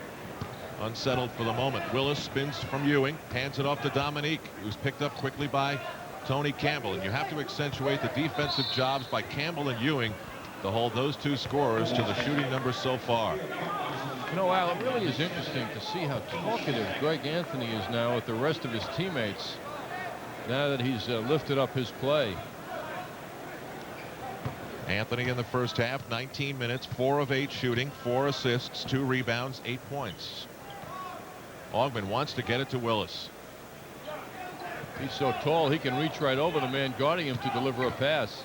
unsettled for the moment. Willis spins from Ewing, hands it off to Dominique, who's picked up quickly by Tony Campbell. And you have to accentuate the defensive jobs by Campbell and Ewing to hold those two scorers to the shooting numbers so far. You know, Al, it really is interesting to see how talkative Greg Anthony is now with the rest of his teammates now that he's lifted up his play. Anthony in the first half, 19 minutes, 4 of 8 shooting, 4 assists, 2 rebounds, 8 points. Augman wants to get it to Willis. He's so tall he can reach right over the man guarding him to deliver a pass.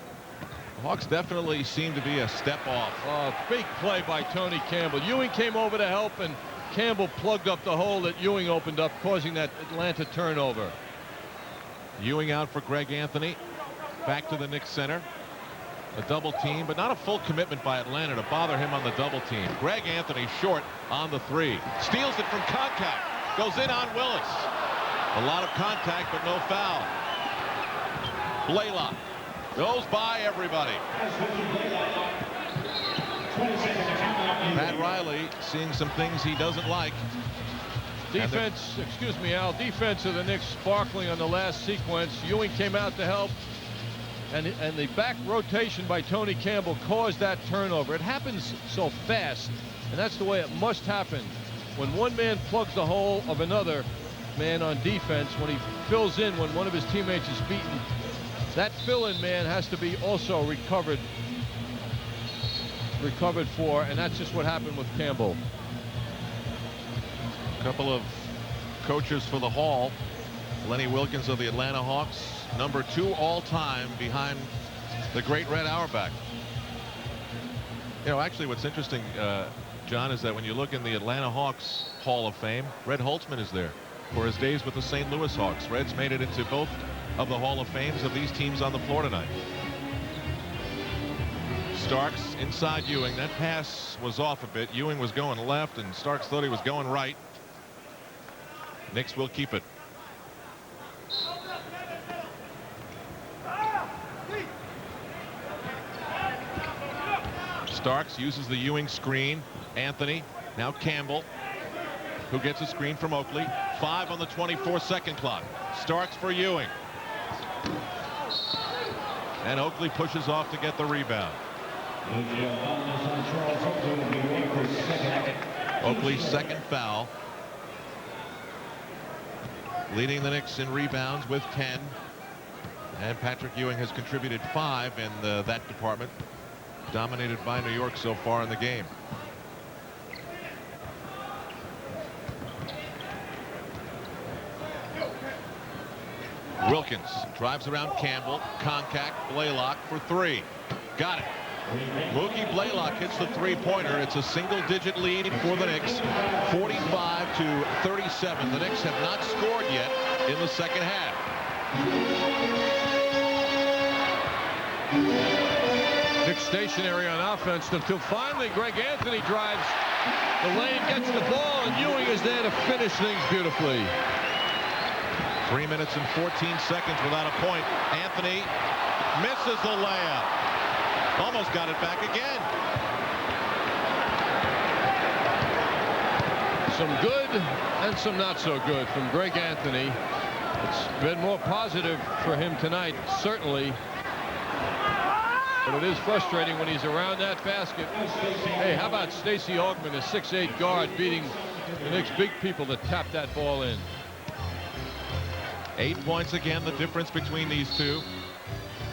The Hawks definitely seem to be a step off. Big play by Tony Campbell. Ewing came over to help, and Campbell plugged up the hole that Ewing opened up, causing that Atlanta turnover. Ewing out for Greg Anthony. Back to the Knicks center. A double team, but not a full commitment by Atlanta to bother him on the double team. Greg Anthony short on the 3. Steals it from contact. Goes in on Willis. A lot of contact, but no foul. Blaylock goes by everybody. Pat Riley seeing some things he doesn't like. Defense, excuse me, Al, defense of the Knicks sparkling on the last sequence. Ewing came out to help, and the back rotation by Tony Campbell caused that turnover. It happens so fast, and that's the way it must happen. When one man plugs the hole of another man on defense, when he fills in when one of his teammates is beaten, that fill-in man has to be also recovered for, and that's just what happened with Campbell. A couple of coaches for the Hall. Lenny Wilkins of the Atlanta Hawks, number 2 all-time behind the great Red Auerbach. You know, actually what's interesting, John, is that when you look in the Atlanta Hawks Hall of Fame, Red Holtzman is there for his days with the St. Louis Hawks. Reds made it into both of the Hall of Fames of these teams on the floor tonight. Starks inside Ewing. That pass was off a bit. Ewing was going left, and Starks thought he was going right. Knicks will keep it. Starks uses the Ewing screen. Anthony, now Campbell, who gets a screen from Oakley. 5 on the 24-second clock. Starks for Ewing. And Oakley pushes off to get the rebound. Oakley's second foul. Leading the Knicks in rebounds with 10. And Patrick Ewing has contributed 5 in that department. Dominated by New York so far in the game. Wilkins drives around Campbell. Contact. Blaylock for 3. Got it. Mookie Blaylock hits the 3-pointer. It's a single-digit lead for the Knicks, 45-37. The Knicks have not scored yet in the second half. Knicks stationary on offense until finally Greg Anthony drives the lane, gets the ball, and Ewing is there to finish things beautifully. 3 minutes and 14 seconds without a point. Anthony misses the layup. Almost got it back again. Some good and some not so good from Greg Anthony. It's been more positive for him tonight, certainly. But it is frustrating when he's around that basket. Hey, how about Stacey Augman, a 6'8" guard, beating the Knicks big people to tap that ball in. 8 points again, the difference between these two.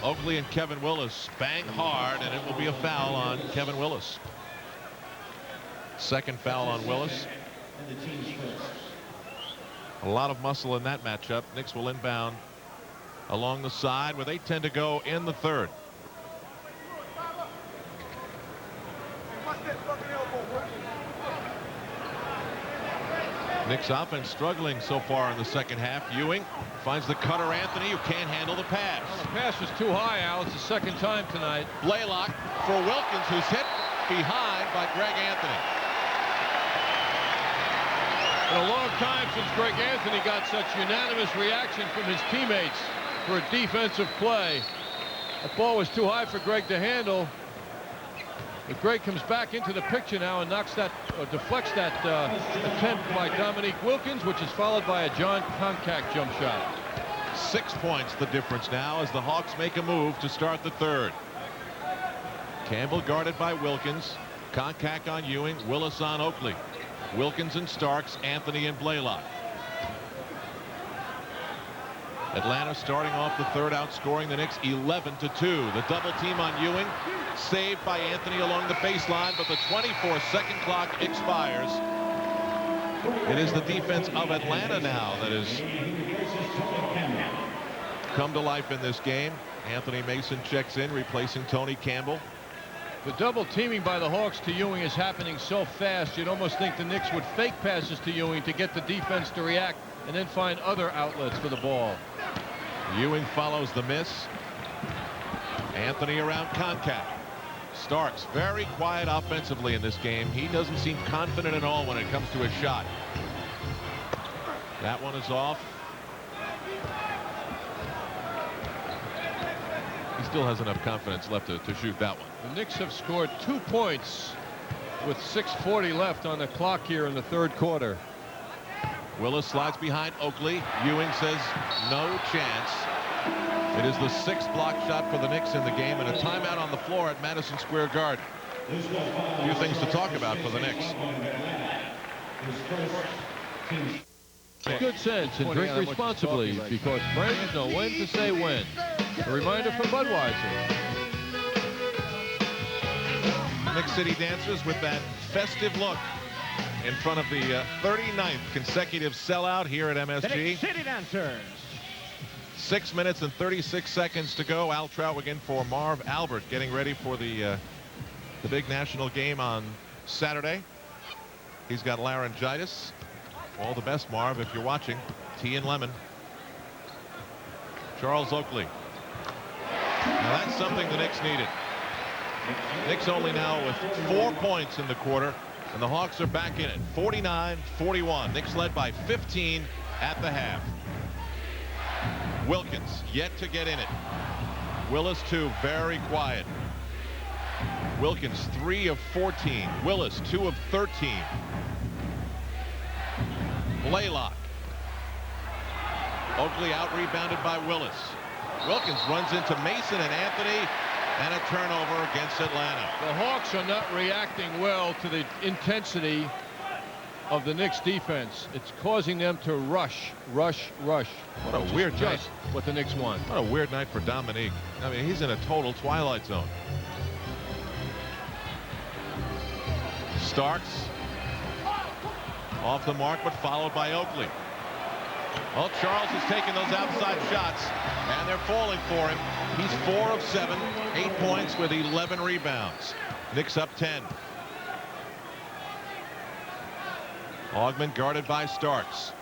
Oakley and Kevin Willis bang hard, and it will be a foul on Kevin Willis. Second foul on Willis. A lot of muscle in that matchup. Knicks will inbound along the side with 8:10 to go in the third. Knicks offense struggling so far in the second half. Ewing finds the cutter Anthony, who can't handle the pass. Well, the pass was too high, Al. It's the second time tonight. Blaylock for Wilkins, who's hit behind by Greg Anthony. In a long time since Greg Anthony got such unanimous reaction from his teammates for a defensive play. That ball was too high for Greg to handle. But Greg comes back into the picture now and knocks that, deflects that attempt by Dominique Wilkins, which is followed by a John Koncak jump shot. 6 points the difference now as the Hawks make a move to start the third. Campbell guarded by Wilkins. Koncak on Ewing. Willis on Oakley. Wilkins and Starks. Anthony and Blaylock. Atlanta starting off the third, outscoring the Knicks 11-2. The double team on Ewing, saved by Anthony along the baseline, but the 24-second clock expires. It is the defense of Atlanta now that has come to life in this game. Anthony Mason checks in, replacing Tony Campbell. The double teaming by the Hawks to Ewing is happening so fast, you'd almost think the Knicks would fake passes to Ewing to get the defense to react and then find other outlets for the ball. Ewing follows the miss. Anthony around Koncak. Starks very quiet offensively in this game. He doesn't seem confident at all when it comes to his shot. That one is off. He still has enough confidence left to shoot that one. The Knicks have scored 2 points with 6:40 left on the clock here in the third quarter. Willis slides behind Oakley. Ewing says no chance. It is the 6th block shot for the Knicks in the game, and a timeout on the floor at Madison Square Garden. A few things to talk about for the Knicks. Good sense and drink responsibly, because friends know when to say when. A reminder from Budweiser. Knicks City Dancers with that festive look in front of the 39th consecutive sellout here at MSG. City Dancers. 6 minutes and 36 seconds to go. Al Trout in for Marv Albert, getting ready for the big national game on Saturday. He's got laryngitis. All the best, Marv, if you're watching. Tea and lemon. Charles Oakley. Now that's something the Knicks needed. Knicks only now with 4 points in the quarter, and the Hawks are back in it. 49-41. Knicks led by 15 at the half. Wilkins yet to get in it. Willis, too, very quiet. Wilkins 3 of 14. Willis 2 of 13. Blaylock. Oakley out rebounded by Willis. Wilkins runs into Mason and Anthony, and a turnover against Atlanta. The Hawks are not reacting well to the intensity of the Knicks defense. It's causing them to rush. What a weird night. Just what the Knicks want. What a weird night for Dominique. I mean, he's in a total twilight zone. Starks off the mark, but followed by Oakley. Well, Charles has taken those outside shots, and they're falling for him. He's 4 of 7, 8 points with 11 rebounds. Knicks up 10. Augment guarded by Starks.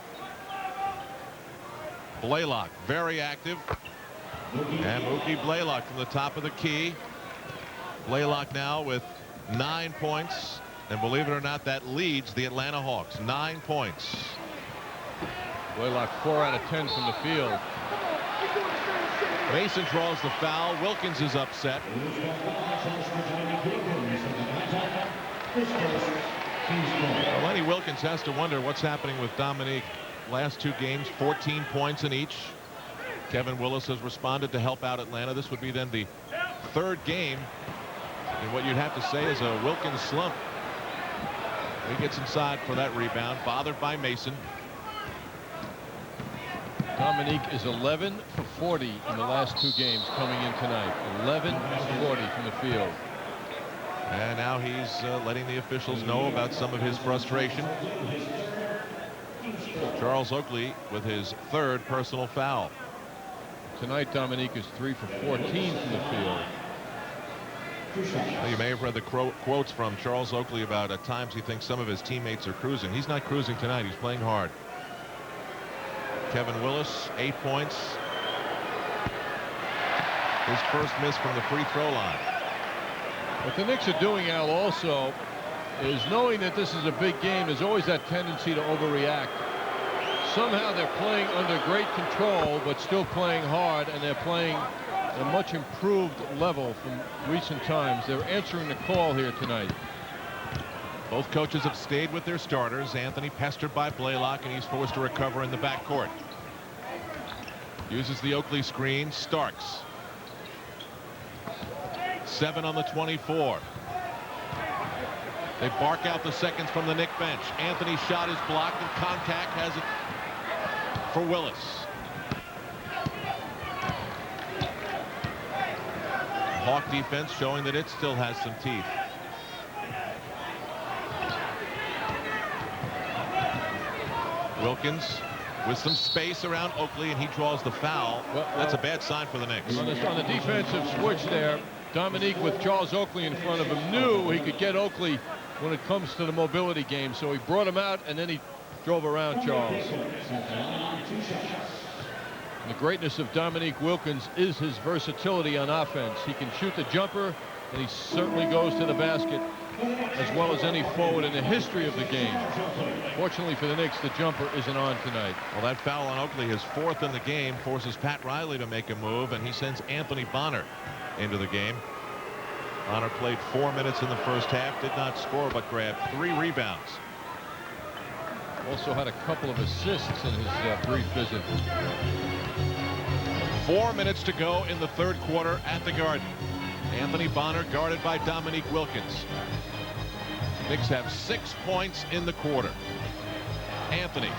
Blaylock very active. And Mookie Blaylock from the top of the key. Blaylock now with 9 points. And believe it or not, that leads the Atlanta Hawks. 9 points. Blaylock 4 out of 10 from the field. Mason draws the foul. Wilkins is upset. Lenny Wilkins has to wonder what's happening with Dominique. Last 2 games, 14 points in each. Kevin Willis has responded to help out Atlanta. This would be then the 3rd game in what you'd have to say is a Wilkins slump. He gets inside for that rebound, bothered by Mason. Dominique is 11 for 40 in the last 2 games coming in tonight. 11 for 40 from the field. And now he's letting the officials know about some of his frustration. Charles Oakley with his 3rd personal foul. Tonight, Dominique is 3 for 14 from the field. Well, you may have read the quotes from Charles Oakley about at times he thinks some of his teammates are cruising. He's not cruising tonight. He's playing hard. Kevin Willis, 8 points. His first miss from the free throw line. What the Knicks are doing, Al, also is knowing that this is a big game. There's always that tendency to overreact. Somehow they're playing under great control, but still playing hard, and they're playing at a much improved level from recent times. They're answering the call here tonight. Both coaches have stayed with their starters. Anthony pestered by Blaylock, and he's forced to recover in the backcourt. Uses the Oakley screen. Starks. 7 on the 24. They bark out the seconds from the Knick bench. Anthony's shot is blocked, and Koncak has it for Willis. Hawk defense showing that it still has some teeth. Wilkins with some space around Oakley, and he draws the foul. That's a bad sign for the Knicks. On the defensive switch there, Dominique with Charles Oakley in front of him knew he could get Oakley when it comes to the mobility game, so he brought him out and then he drove around Charles. The greatness of Dominique Wilkins is his versatility on offense. He can shoot the jumper, and he certainly goes to the basket as well as any forward in the history of the game. Fortunately for the Knicks, the jumper isn't on tonight. Well, that foul on Oakley, his 4th in the game, forces Pat Riley to make a move, and he sends Anthony Bonner into the game. Bonner played 4 minutes in the first half, did not score, but grabbed 3 rebounds. Also had a couple of assists in his brief visit. 4 minutes to go in the third quarter at the Garden. Anthony Bonner guarded by Dominique Wilkins. Knicks have 6 points in the quarter. Anthony.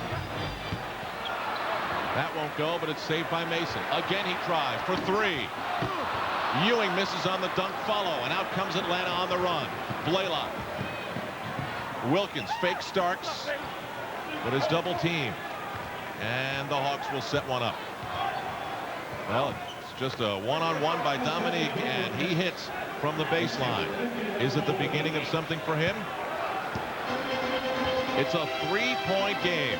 That won't go, but it's saved by Mason. Again, he tries for 3. Ewing misses on the dunk follow, and out comes Atlanta on the run. Blaylock. Wilkins fake Starks, but is double teamed, and the Hawks will set one up. Well, it's just a one-on-one by Dominique, and he hits from the baseline. Is it the beginning of something for him? It's a 3-point game.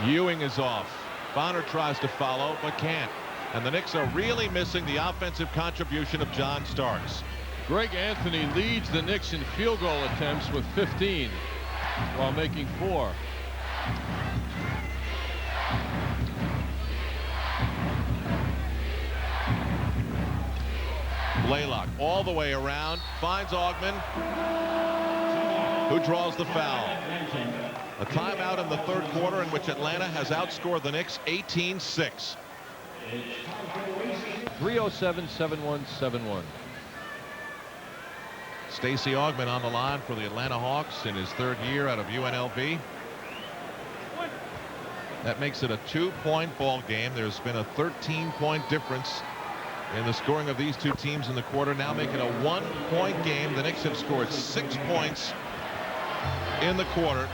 Ewing is off. Bonner tries to follow, but can't. And the Knicks are really missing the offensive contribution of John Starks. Greg Anthony leads the Knicks in field goal attempts with 15 while making 4. Blaylock all the way around, finds Augman, who draws the foul. A timeout in the third quarter in which Atlanta has outscored the Knicks 18-6. 3:07:71:71. Stacey Augman on the line for the Atlanta Hawks in his 3rd year out of UNLV. That makes it a 2-point ball game. There's been a 13-point difference in the scoring of these two teams in the quarter, now making a 1-point game. The Knicks have scored 6 points in the quarter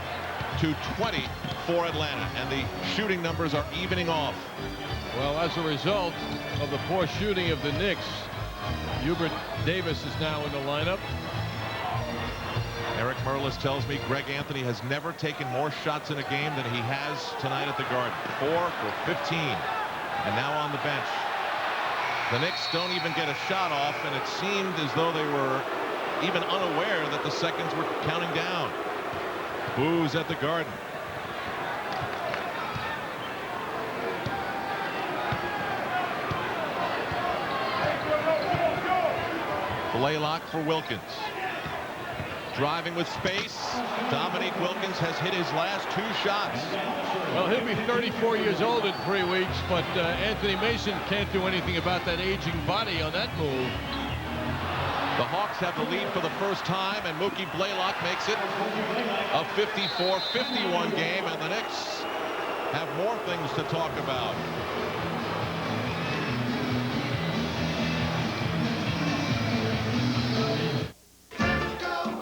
to 20 for Atlanta, and the shooting numbers are evening off. Well, as a result of the poor shooting of the Knicks, Hubert Davis is now in the lineup. Eric Merlis tells me Greg Anthony has never taken more shots in a game than he has tonight at the Garden. 4 for 15, and now on the bench. The Knicks don't even get a shot off, and it seemed as though they were even unaware that the seconds were counting down. Boos at the Garden. Blaylock for Wilkins. Driving with space. Dominique Wilkins has hit his last 2 shots. Well, he'll be 34 years old in 3 weeks, but Anthony Mason can't do anything about that aging body on that move. The Hawks have the lead for the first time, and Mookie Blaylock makes it a 54-51 game, and the Knicks have more things to talk about.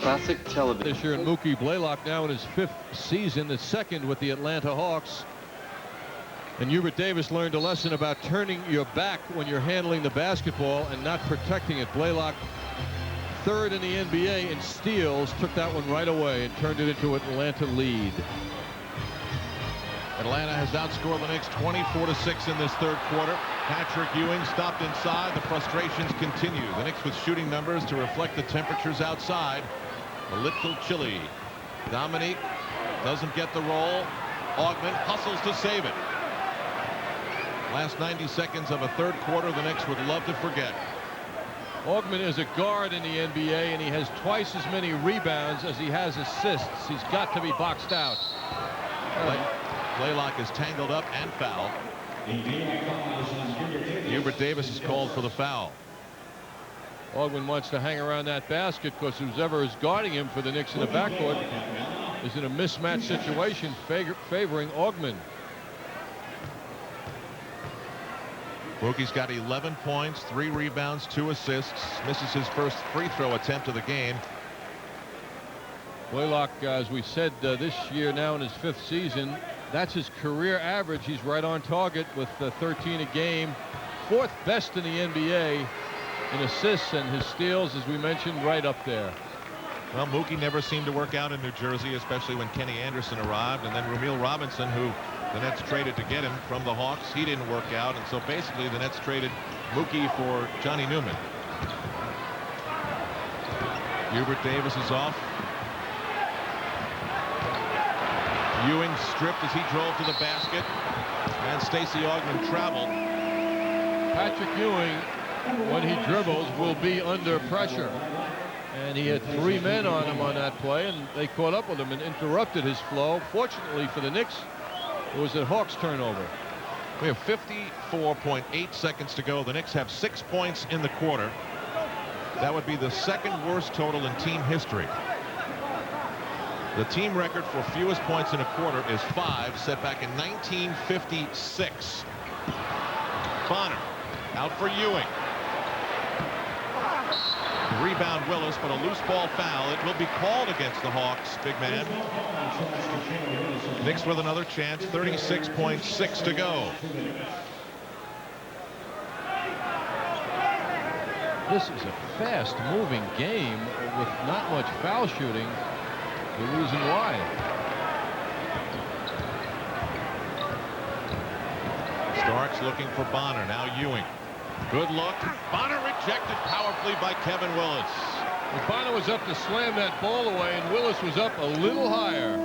Classic television. This year, and Mookie Blaylock now in his 5th season, the 2nd with the Atlanta Hawks. And Hubert Davis learned a lesson about turning your back when you're handling the basketball and not protecting it. Blaylock, third in the NBA in steals, took that one right away and turned it into an Atlanta lead. Atlanta has outscored the Knicks 24-6 in this third quarter. Patrick Ewing stopped inside. The frustrations continue. The Knicks with shooting numbers to reflect the temperatures outside. A little chilly. Dominique doesn't get the roll. Augment hustles to save it. Last 90 seconds of a third quarter the Knicks would love to forget. Augment is a guard in the NBA, and he has twice as many rebounds as he has assists. He's got to be boxed out. Blaylock is tangled up and fouled. Hubert Davis is called for the foul. Augment wants to hang around that basket because whoever is guarding him for the Knicks in the backcourt is in a mismatch situation favoring Augment. Mookie's got 11 points, 3 rebounds, 2 assists. Misses his first free throw attempt of the game. Blaylock, as we said, this year now in his 5th season, that's his career average. He's right on target with 13 a game. 4th best in the NBA in assists, and his steals, as we mentioned, right up there. Well, Mookie never seemed to work out in New Jersey, especially when Kenny Anderson arrived, and then Ramil Robinson, who the Nets traded to get him from the Hawks, he didn't work out, and so basically the Nets traded Mookie for Johnny Newman. Hubert Davis is off. Ewing stripped as he drove to the basket, and Stacey Augmon traveled. Patrick Ewing, when he dribbles, will be under pressure, and he had 3 men on him on that play, and they caught up with him and interrupted his flow. Fortunately for the Knicks, it was a Hawks turnover. We have 54.8 seconds to go. The Knicks have 6 points in the quarter. That would be the 2nd worst total in team history. The team record for fewest points in a quarter is 5, set back in 1956. Bonner out for Ewing. Rebound Willis, but a loose ball foul. It will be called against the Hawks, big man. Knicks with another chance, 36.6 to go. This is a fast-moving game with not much foul shooting. The reason why. Starks looking for Bonner. Now Ewing. Good look. Bonner rejected powerfully by Kevin Willis. Well, Bonner was up to slam that ball away, and Willis was up a little higher.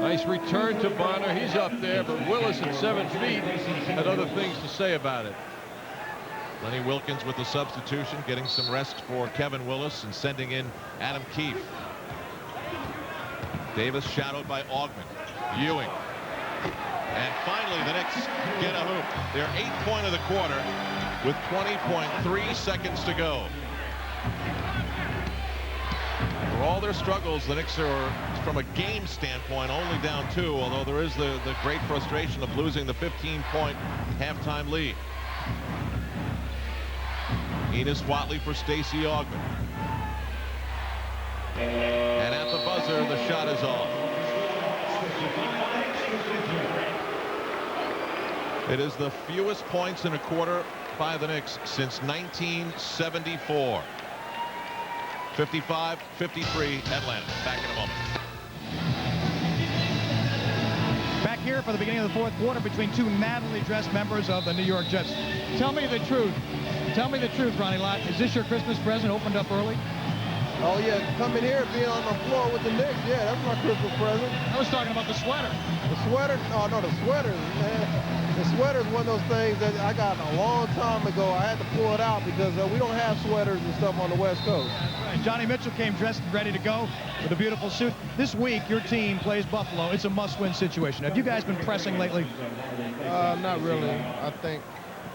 Nice return to Bonner. He's up there, but Willis at 7 feet had other things to say about it. Lenny Wilkins with the substitution, getting some rest for Kevin Willis and sending in Adam Keefe. Davis shadowed by Augment. Ewing. And finally the Knicks get a hoop. Their 8th point of the quarter with 20.3 seconds to go. For all their struggles, the Knicks are, from a game standpoint, only down 2, although there is the great frustration of losing the 15-point halftime lead. Enos Watley for Stacey Augmon. And at the buzzer, the shot is off. It is the fewest points in a quarter by the Knicks since 1974. 55-53 Atlanta. Back in a moment. Back here for the beginning of the 4th quarter between 2 nattily dressed members of the New York Jets. Tell me the truth. Tell me the truth, Ronnie Lott. Is this your Christmas present opened up early? Oh, yeah, coming here, being on the floor with the Knicks, yeah, that's my Christmas present. I was talking about the sweater. The sweater? Oh, no, the sweaters, man. The sweater is one of those things that I got a long time ago. I had to pull it out because we don't have sweaters and stuff on the West Coast. Right. Johnny Mitchell came dressed and ready to go with a beautiful suit. This week, your team plays Buffalo. It's a must-win situation. Have you guys been pressing lately? Not really. I think,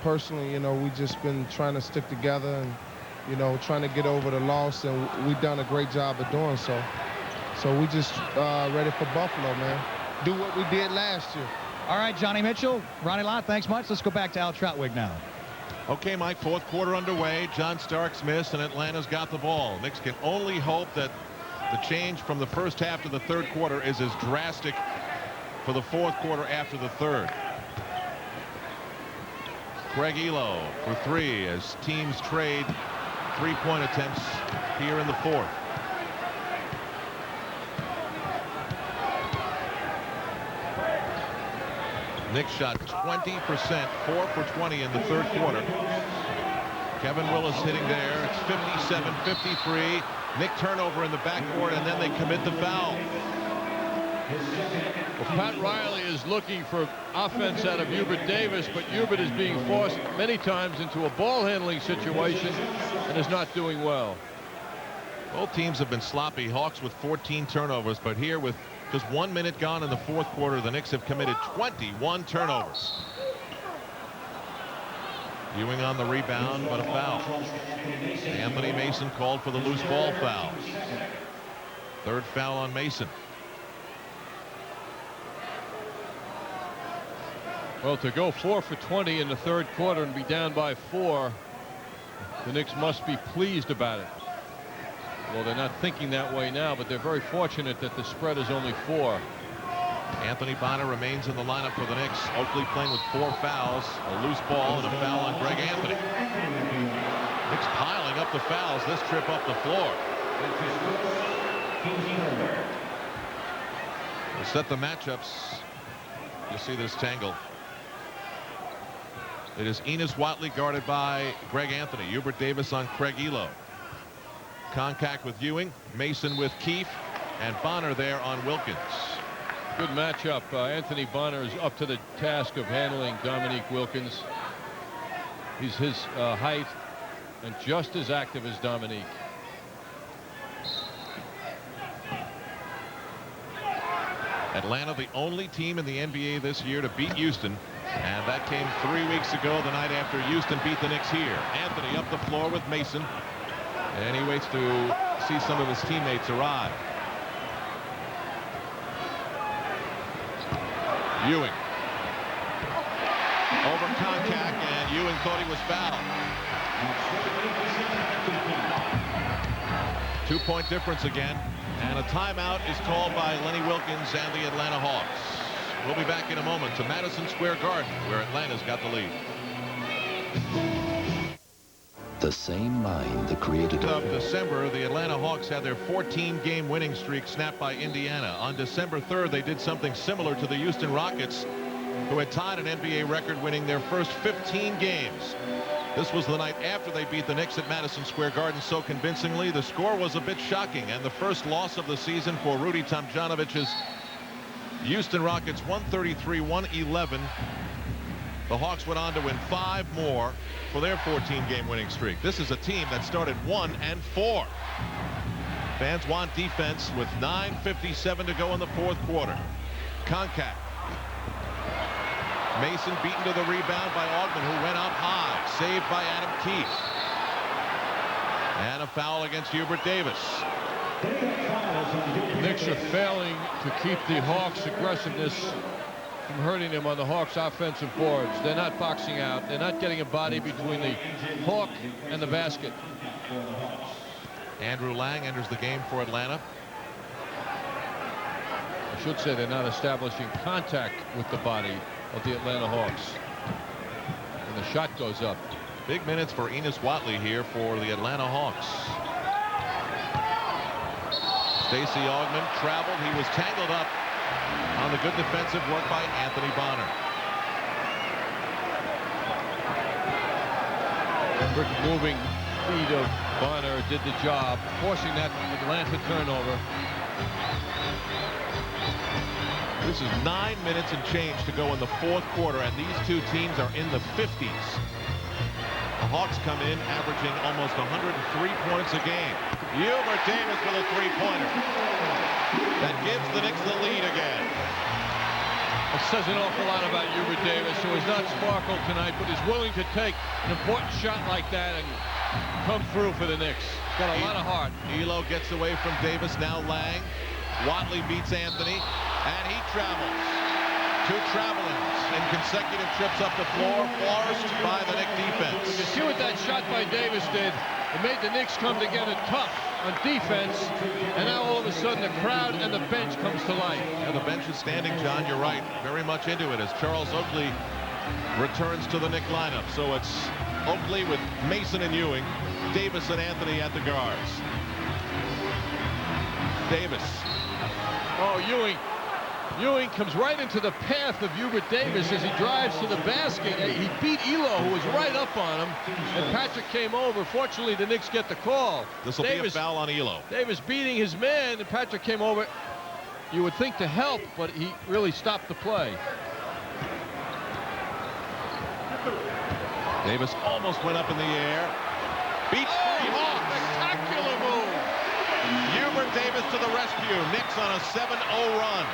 personally, you know, we just been trying to stick together and, you know, trying to get over the loss, and we've done a great job of doing so. So we just ready for Buffalo, man. Do what we did last year. All right, Johnny Mitchell, Ronnie Lott, thanks much. Let's go back to Al Troutwig now. Okay, Mike, 4th quarter underway. John Starks missed, and Atlanta's got the ball. Knicks can only hope that the change from the first half to the 3rd quarter is as drastic for the 4th quarter after the 3rd. Craig Elo for three as teams trade three-point attempts here in the fourth. Knicks shot 20%, 4 for 20 in the third quarter. Kevin Willis hitting there. It's 57-53. Knick turnover in the backcourt, and then they commit the foul. Well, Pat Riley is looking for offense out of Hubert Davis, but Hubert is being forced many times into a ball handling situation and is not doing well. Both teams have been sloppy. Hawks with 14 turnovers, but here with just 1 minute gone in the fourth quarter, the Knicks have committed 21 turnovers. Ewing on the rebound, but a foul. Anthony Mason called for the loose ball foul. Third foul on Mason. Well, to go 4 for 20 in the third quarter and be down by 4, the Knicks must be pleased about it. Well, they're not thinking that way now, but they're very fortunate that the spread is only 4. Anthony Bonner remains in the lineup for the Knicks. Oakley playing with 4 fouls, a loose ball, and a foul on Greg Anthony. Knicks piling up the fouls this trip up the floor. We'll set the matchups. You'll see this tangle. It is Enos Watley guarded by Greg Anthony. Hubert Davis on Craig Elo. Contact with Ewing. Mason with Keefe. And Bonner there on Wilkins. Good matchup. Anthony Bonner is up to the task of handling Dominique Wilkins. He's his height and just as active as Dominique. Atlanta, the only team in the NBA this year to beat Houston, and that came 3 weeks ago, the night after Houston beat the Knicks here. Anthony up the floor with Mason, and he waits to see some of his teammates arrive. Ewing over contact, and Ewing thought he was fouled. 2-point difference again, and a timeout is called by Lenny Wilkins and the Atlanta Hawks. We'll be back in a moment to Madison Square Garden, where Atlanta's got the lead. The same mind that created of December, the Atlanta Hawks had their 14-game winning streak snapped by Indiana. On December 3rd, they did something similar to the Houston Rockets, who had tied an NBA record, winning their first 15 games. This was the night after they beat the Knicks at Madison Square Garden so convincingly. The score was a bit shocking, and the first loss of the season for Rudy Tomjanovich's Houston Rockets, 133-111. The Hawks went on to win 5 more for their 14-game winning streak. This is a team that started 1-4. Fans want defense with 9:57 to go in the fourth quarter. Contact. Mason beaten to the rebound by Augman, who went up high. Saved by Adam Keefe. And a foul against Hubert Davis. The Knicks are failing to keep the Hawks' aggressiveness from hurting them on the Hawks' offensive boards. They're not boxing out. They're not getting a body between the Hawk and the basket. Andrew Lang enters the game for Atlanta. I should say they're not establishing contact with the body of the Atlanta Hawks. And the shot goes up. Big minutes for Enos Watley here for the Atlanta Hawks. Stacey Augman traveled. He was tangled up on the good defensive work by Anthony Bonner. Quick moving feet of Bonner did the job, forcing that Atlanta turnover. This is 9 minutes and change to go in the fourth quarter, and these two teams are in the 50s. The Hawks come in averaging almost 103 points a game. Hubert Davis with a three-pointer. That gives the Knicks the lead again. It says an awful lot about Hubert Davis, who has not sparkled tonight, but is willing to take an important shot like that and come through for the Knicks. Got a lot of heart. Elo gets away from Davis. Now Lang. Watley beats Anthony, and he travels. 2 travelings in consecutive trips up the floor, forced by the Knicks defense. You see what that shot by Davis did? It made the Knicks come together tough on defense, and now all of a sudden the crowd and the bench comes to life. And the bench is standing, John. You're right. Very much into it as Charles Oakley returns to the Knick lineup. So it's Oakley with Mason and Ewing, Davis and Anthony at the guards. Davis. Oh, Ewing comes right into the path of Hubert Davis as he drives to the basket. He beat Elo, who was right up on him, and Patrick came over. Fortunately, the Knicks get the call. This will be a foul on Elo. Davis beating his man, and Patrick came over. You would think to help, but he really stopped the play. Davis almost went up in the air. Beats three Hawks. Spectacular move. Hubert Davis to the rescue. Knicks on a 7-0 run.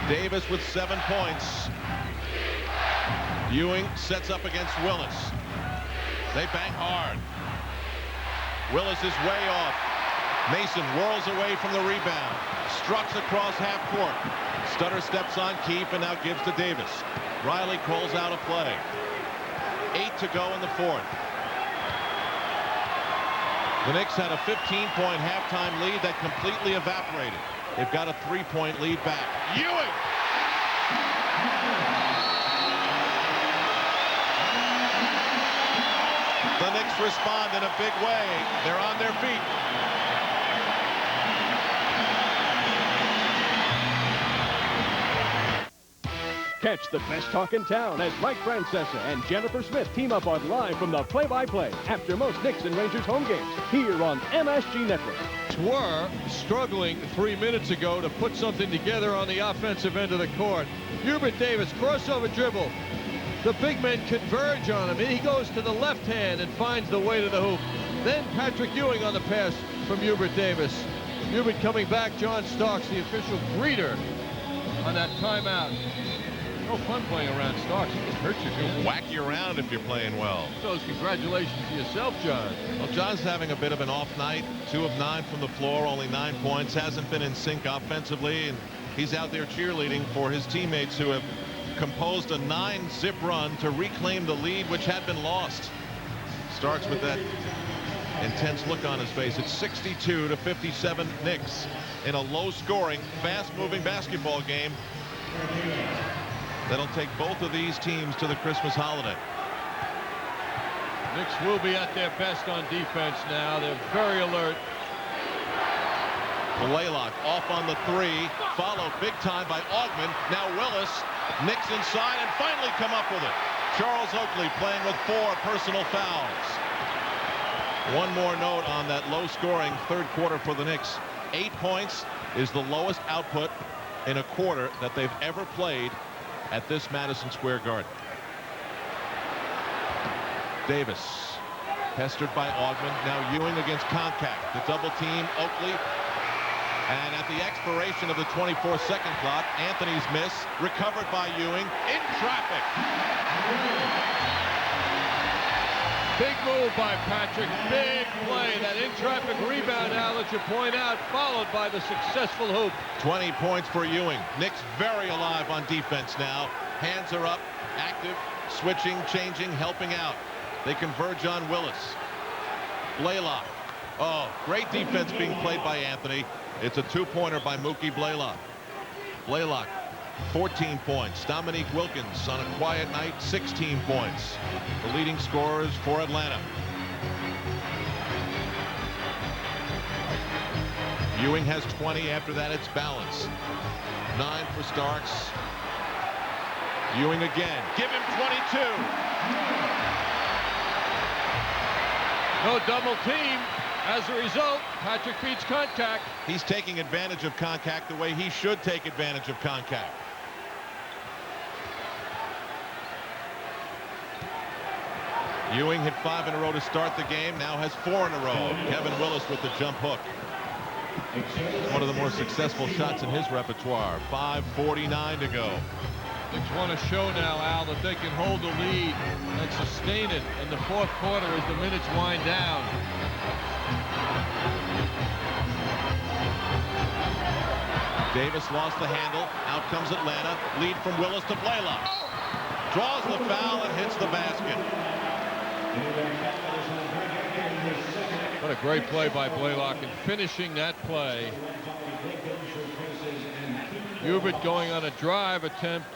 Davis with 7 points. Ewing sets up against Willis. They bang hard. Willis is way off. Mason whirls away from the rebound. Strucks across half court. Stutter steps on Keefe and now gives to Davis. Riley calls out a play. 8 to go in the fourth. The Knicks had a 15-point halftime lead that completely evaporated. They've got a 3-point lead back. Ewing! The Knicks respond in a big way. They're on their feet. Catch the best talk in town as Mike Francesa and Jennifer Smith team up on Live from the Play-by-Play after most Knicks and Rangers home games here on MSG Network. Were struggling 3 minutes ago to put something together on the offensive end of the court. Hubert Davis, crossover dribble. The big men converge on him. He goes to the left hand and finds the way to the hoop. Then Patrick Ewing on the pass from Hubert Davis. Hubert coming back. John Starks, the official greeter on that timeout. No fun playing around Starks. He can hurt you. He'll whack you around if you're playing well. So congratulations to yourself, John. Well, John's having a bit of an off night. 2 of 9 from the floor, only 9 points. Hasn't been in sync offensively, and he's out there cheerleading for his teammates who have composed a 9-zip run to reclaim the lead, which had been lost. Starks with that intense look on his face. It's 62-57 Knicks in a low-scoring, fast-moving basketball game that'll take both of these teams to the Christmas holiday. Knicks will be at their best on defense now. They're very alert. Blaylock off on the 3, followed big time by Augman. Now Willis, Knicks inside and finally come up with it. Charles Oakley playing with 4 personal fouls. One more note on that low-scoring third quarter for the Knicks. 8 points is the lowest output in a quarter that they've ever played at this Madison Square Garden. Davis pestered by Augman. Now Ewing against Contact. The double team Oakley. And at the expiration of the 24-second clock, Anthony's miss recovered by Ewing in traffic. Big move by Patrick. Big play. That in-traffic rebound now that you point out, followed by the successful hoop. 20 points for Ewing. Knicks very alive on defense now. Hands are up, active, switching, changing, helping out. They converge on Willis. Blaylock. Oh, great defense being played by Anthony. It's a 2-pointer by Mookie Blaylock. Blaylock, 14 points. Dominique Wilkins on a quiet night, 16 points. The leading scorers for Atlanta. Ewing has 20. After that, it's balance. 9 for Starks. Ewing again. Give him 22. No double team. As a result, Patrick beats Contact. He's taking advantage of Contact the way he should take advantage of Contact. Ewing hit 5 in a row to start the game. Now has 4 in a row. Kevin Willis with the jump hook. One of the more successful shots in his repertoire. 5:49 to go. Knicks want to show now, Al, that they can hold the lead and sustain it in the fourth quarter as the minutes wind down. Davis lost the handle. Out comes Atlanta. Lead from Willis to Blaylock. Draws the foul and hits the basket. What a great play by Blaylock in finishing that play. Hubert going on a drive attempt.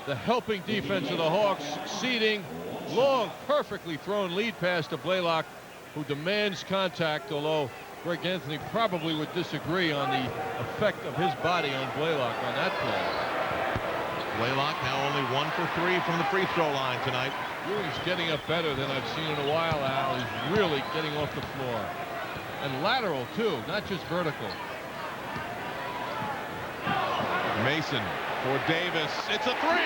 The helping defense of the Hawks seeding. Long, perfectly thrown lead pass to Blaylock, who demands contact, although Greg Anthony probably would disagree on the effect of his body on Blaylock on that play. Blaylock now only 1 for 3 from the free throw line tonight. Ewing's getting up better than I've seen in a while, Al. He's really getting off the floor. And lateral, too, not just vertical. Mason for Davis. It's a 3!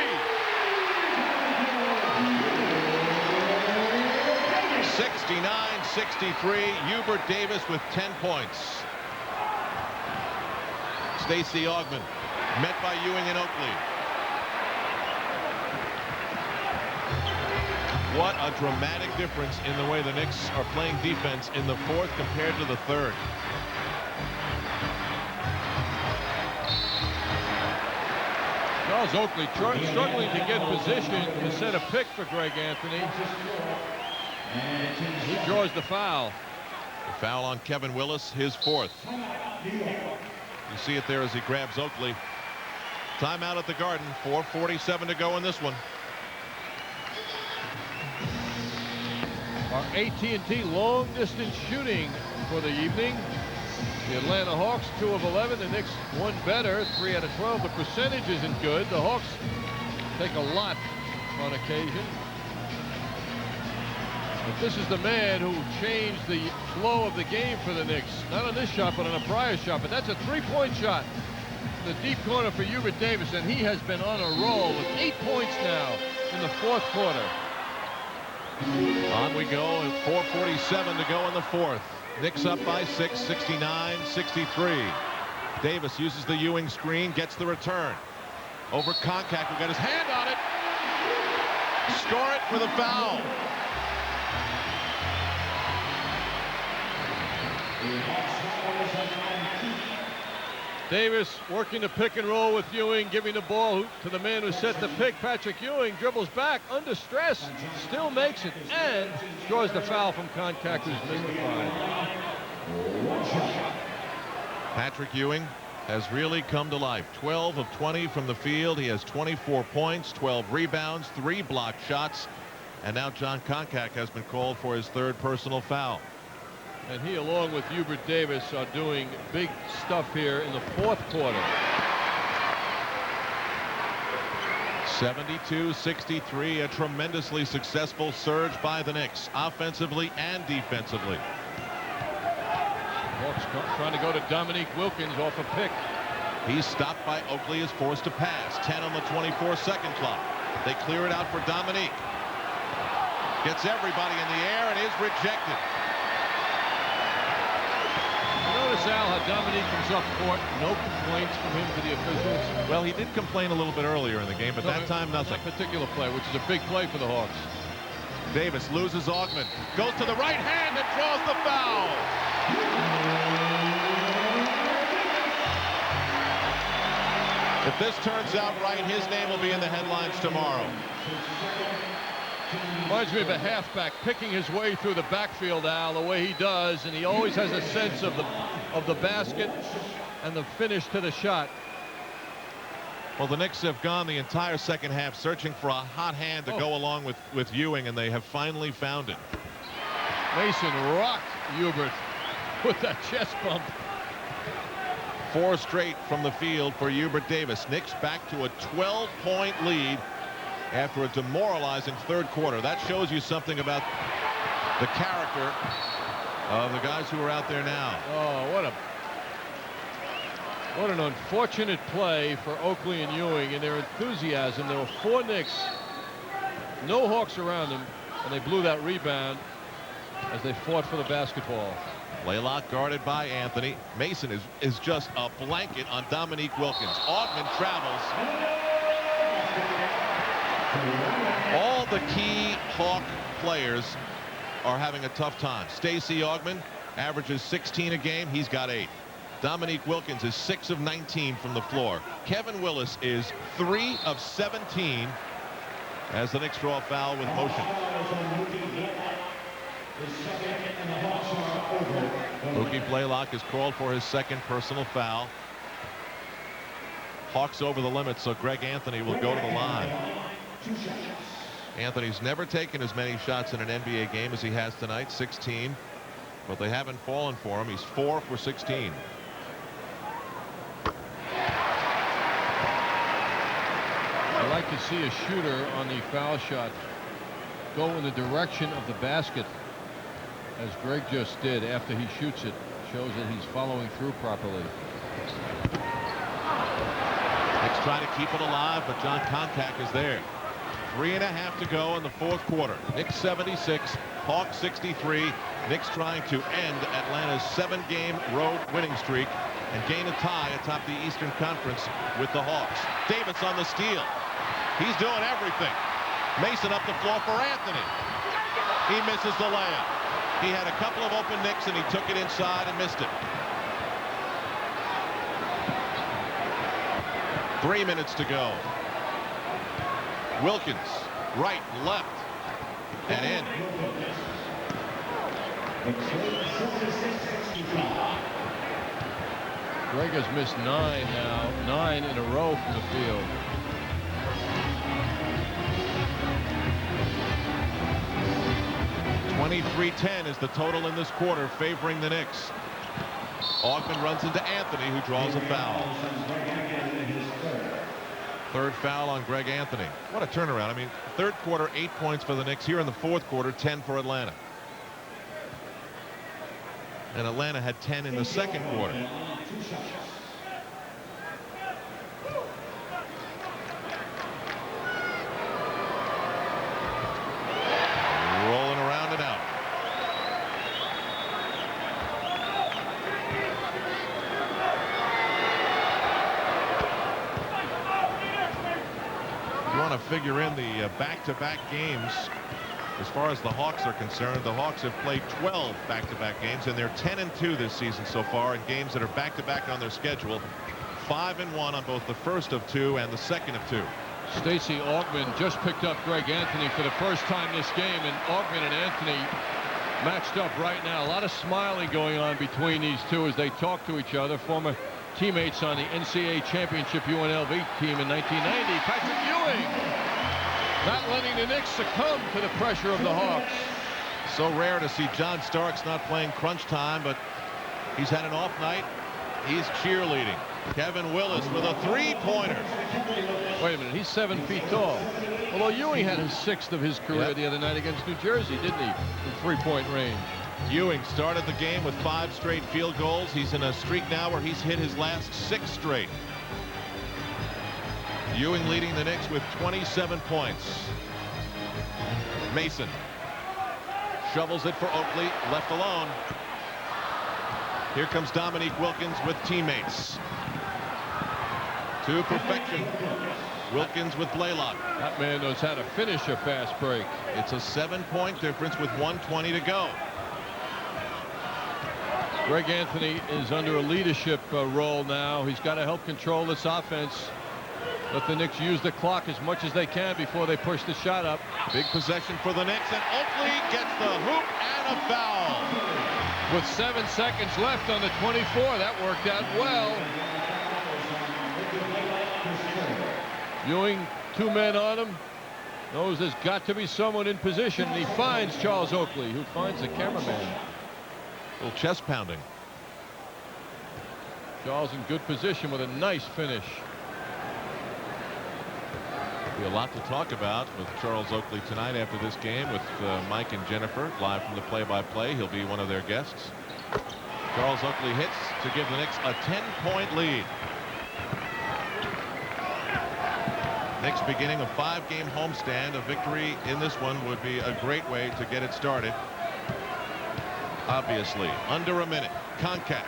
69-63. Hubert Davis with 10 points. Stacey Augmon met by Ewing and Oakley. What a dramatic difference in the way the Knicks are playing defense in the fourth compared to the third. Charles Oakley struggling to get position to set a pick for Greg Anthony. He draws the foul. The foul on Kevin Willis, his fourth. You see it there as he grabs Oakley. Timeout at the Garden. 4:47 to go in this one. Our AT&T long distance shooting for the evening. The Atlanta Hawks 2 of 11. The Knicks 1 better, 3 out of 12. The percentage isn't good. The Hawks take a lot on occasion. But this is the man who changed the flow of the game for the Knicks. Not on this shot, but on a prior shot. But that's a three-point shot. The deep corner for Hubert Davis, and he has been on a roll with 8 points now in the fourth quarter. On we go, and 4:47 to go in the fourth. Knicks up by 6, 69-63. Davis uses the Ewing screen, gets the return. Over Koncak, who got his hand on it. Score it for the foul. Davis working the pick and roll with Ewing, giving the ball to the man who set the pick. Patrick Ewing dribbles back under stress, still makes it, and draws the foul from Koncak, who's mystified. Patrick Ewing has really come to life. 12 of 20 from the field. He has 24 points, 12 rebounds, 3 blocked shots, and now John Koncak has been called for his third personal foul. And he, along with Hubert Davis, are doing big stuff here in the fourth quarter. 72-63, a tremendously successful surge by the Knicks, offensively and defensively. Hawks trying to go to Dominique Wilkins off a pick. He's stopped by Oakley, is forced to pass. 10 on the 24-second clock. They clear it out for Dominique. Gets everybody in the air and is rejected. Notice, Al, how Dominique comes up court. No complaints from him to the officials. Well, he did complain a little bit earlier in the game, but that time nothing. That particular play, which is a big play for the Hawks. Davis loses Augmon. Goes to the right hand and draws the foul. If this turns out right, his name will be in the headlines tomorrow. Reminds me of a halfback picking his way through the backfield, Al, the way he does, and he always has a sense of the basket and the finish to the shot. Well, the Knicks have gone the entire second half searching for a hot hand to go along with Ewing, and they have finally found it. Mason rocked Hubert with that chest bump. 4 straight from the field for Hubert Davis. Knicks back to a 12-point lead after a demoralizing third quarter. That shows you something about the character of the guys who are out there now. Oh, what an unfortunate play for Oakley and Ewing and their enthusiasm. There were 4 Knicks, no Hawks around them, and they blew that rebound as they fought for the basketball. Blaylock guarded by Anthony. Mason is just a blanket on Dominique Wilkins. Augmon travels. All the key Hawk players are having a tough time. Stacey Augmon averages 16 a game. He's got 8. Dominique Wilkins is 6 of 19 from the floor. Kevin Willis is 3 of 17 as the Knicks draw a foul with motion. Mookie Blaylock is called for his second personal foul. Hawks over the limit, so Greg Anthony will go to the line. Anthony's never taken as many shots in an NBA game as he has tonight, 16. But they haven't fallen for him. He's 4 for 16. I like to see a shooter on the foul shot go in the direction of the basket, as Greg just did after he shoots it. Shows that he's following through properly. Knicks trying to keep it alive, but John Koncak is there. 3.5 to go in the fourth quarter. Knicks 76, Hawks 63. Knicks trying to end Atlanta's 7-game road winning streak and gain a tie atop the Eastern Conference with the Hawks. Davis on the steal. He's doing everything. Mason up the floor for Anthony. He misses the layup. He had a couple of open Knicks and he took it inside and missed it. 3 minutes to go. Wilkins, right, left, and in. Greg has missed 9 now, 9 in a row from the field. .23-10 is the total in this quarter, favoring the Knicks. Augman runs into Anthony, who draws a foul. Third foul on Greg Anthony. What a turnaround. I mean, third quarter, 8 points for the Knicks. Here in the fourth quarter, 10 for Atlanta. And Atlanta had 10 in the second quarter. Rolling around and out. You want to figure in the back-to-back games. As far as the Hawks are concerned, the Hawks have played 12 back-to-back games, and they're 10-2 this season so far in games that are back-to-back on their schedule. 5-1 on both the first of 2 and the second of 2. Stacey Augman just picked up Greg Anthony for the first time this game, and Augman and Anthony matched up right now. A lot of smiling going on between these two as they talk to each other. Former teammates on the NCAA championship UNLV team in 1990. Patrick Ewing not letting the Knicks succumb to the pressure of the Hawks. So rare to see John Starks not playing crunch time, but he's had an off night. He's cheerleading. Kevin Willis with a three-pointer. Wait a minute, he's 7 feet tall. Although Ewing had his 6th of his career the other night against New Jersey, didn't he? In three-point range. Ewing started the game with 5 straight field goals. He's in a streak now where he's hit his last 6 straight. Ewing leading the Knicks with 27 points. Mason shovels it for Oakley, left alone. Here comes Dominique Wilkins with teammates. To perfection. Wilkins with Blaylock. That man knows how to finish a fast break. It's a 7-point difference with 1:20 to go. Greg Anthony is under a leadership role now. He's got to help control this offense. Let the Knicks use the clock as much as they can before they push the shot up. Big possession for the Knicks, and Oakley gets the hoop and a foul. With 7 seconds left on the 24, that worked out well. Ewing, 2 men on him. Knows there's got to be someone in position, and he finds Charles Oakley, who finds the cameraman. A little chest pounding. Charles in good position with a nice finish. Be a lot to talk about with Charles Oakley tonight after this game with Mike and Jennifer live from the play-by-play. He'll be one of their guests. Charles Oakley hits to give the Knicks a 10-point lead. Knicks beginning a 5-game homestand. A victory in this one would be a great way to get it started. Obviously, under a minute. Koncak.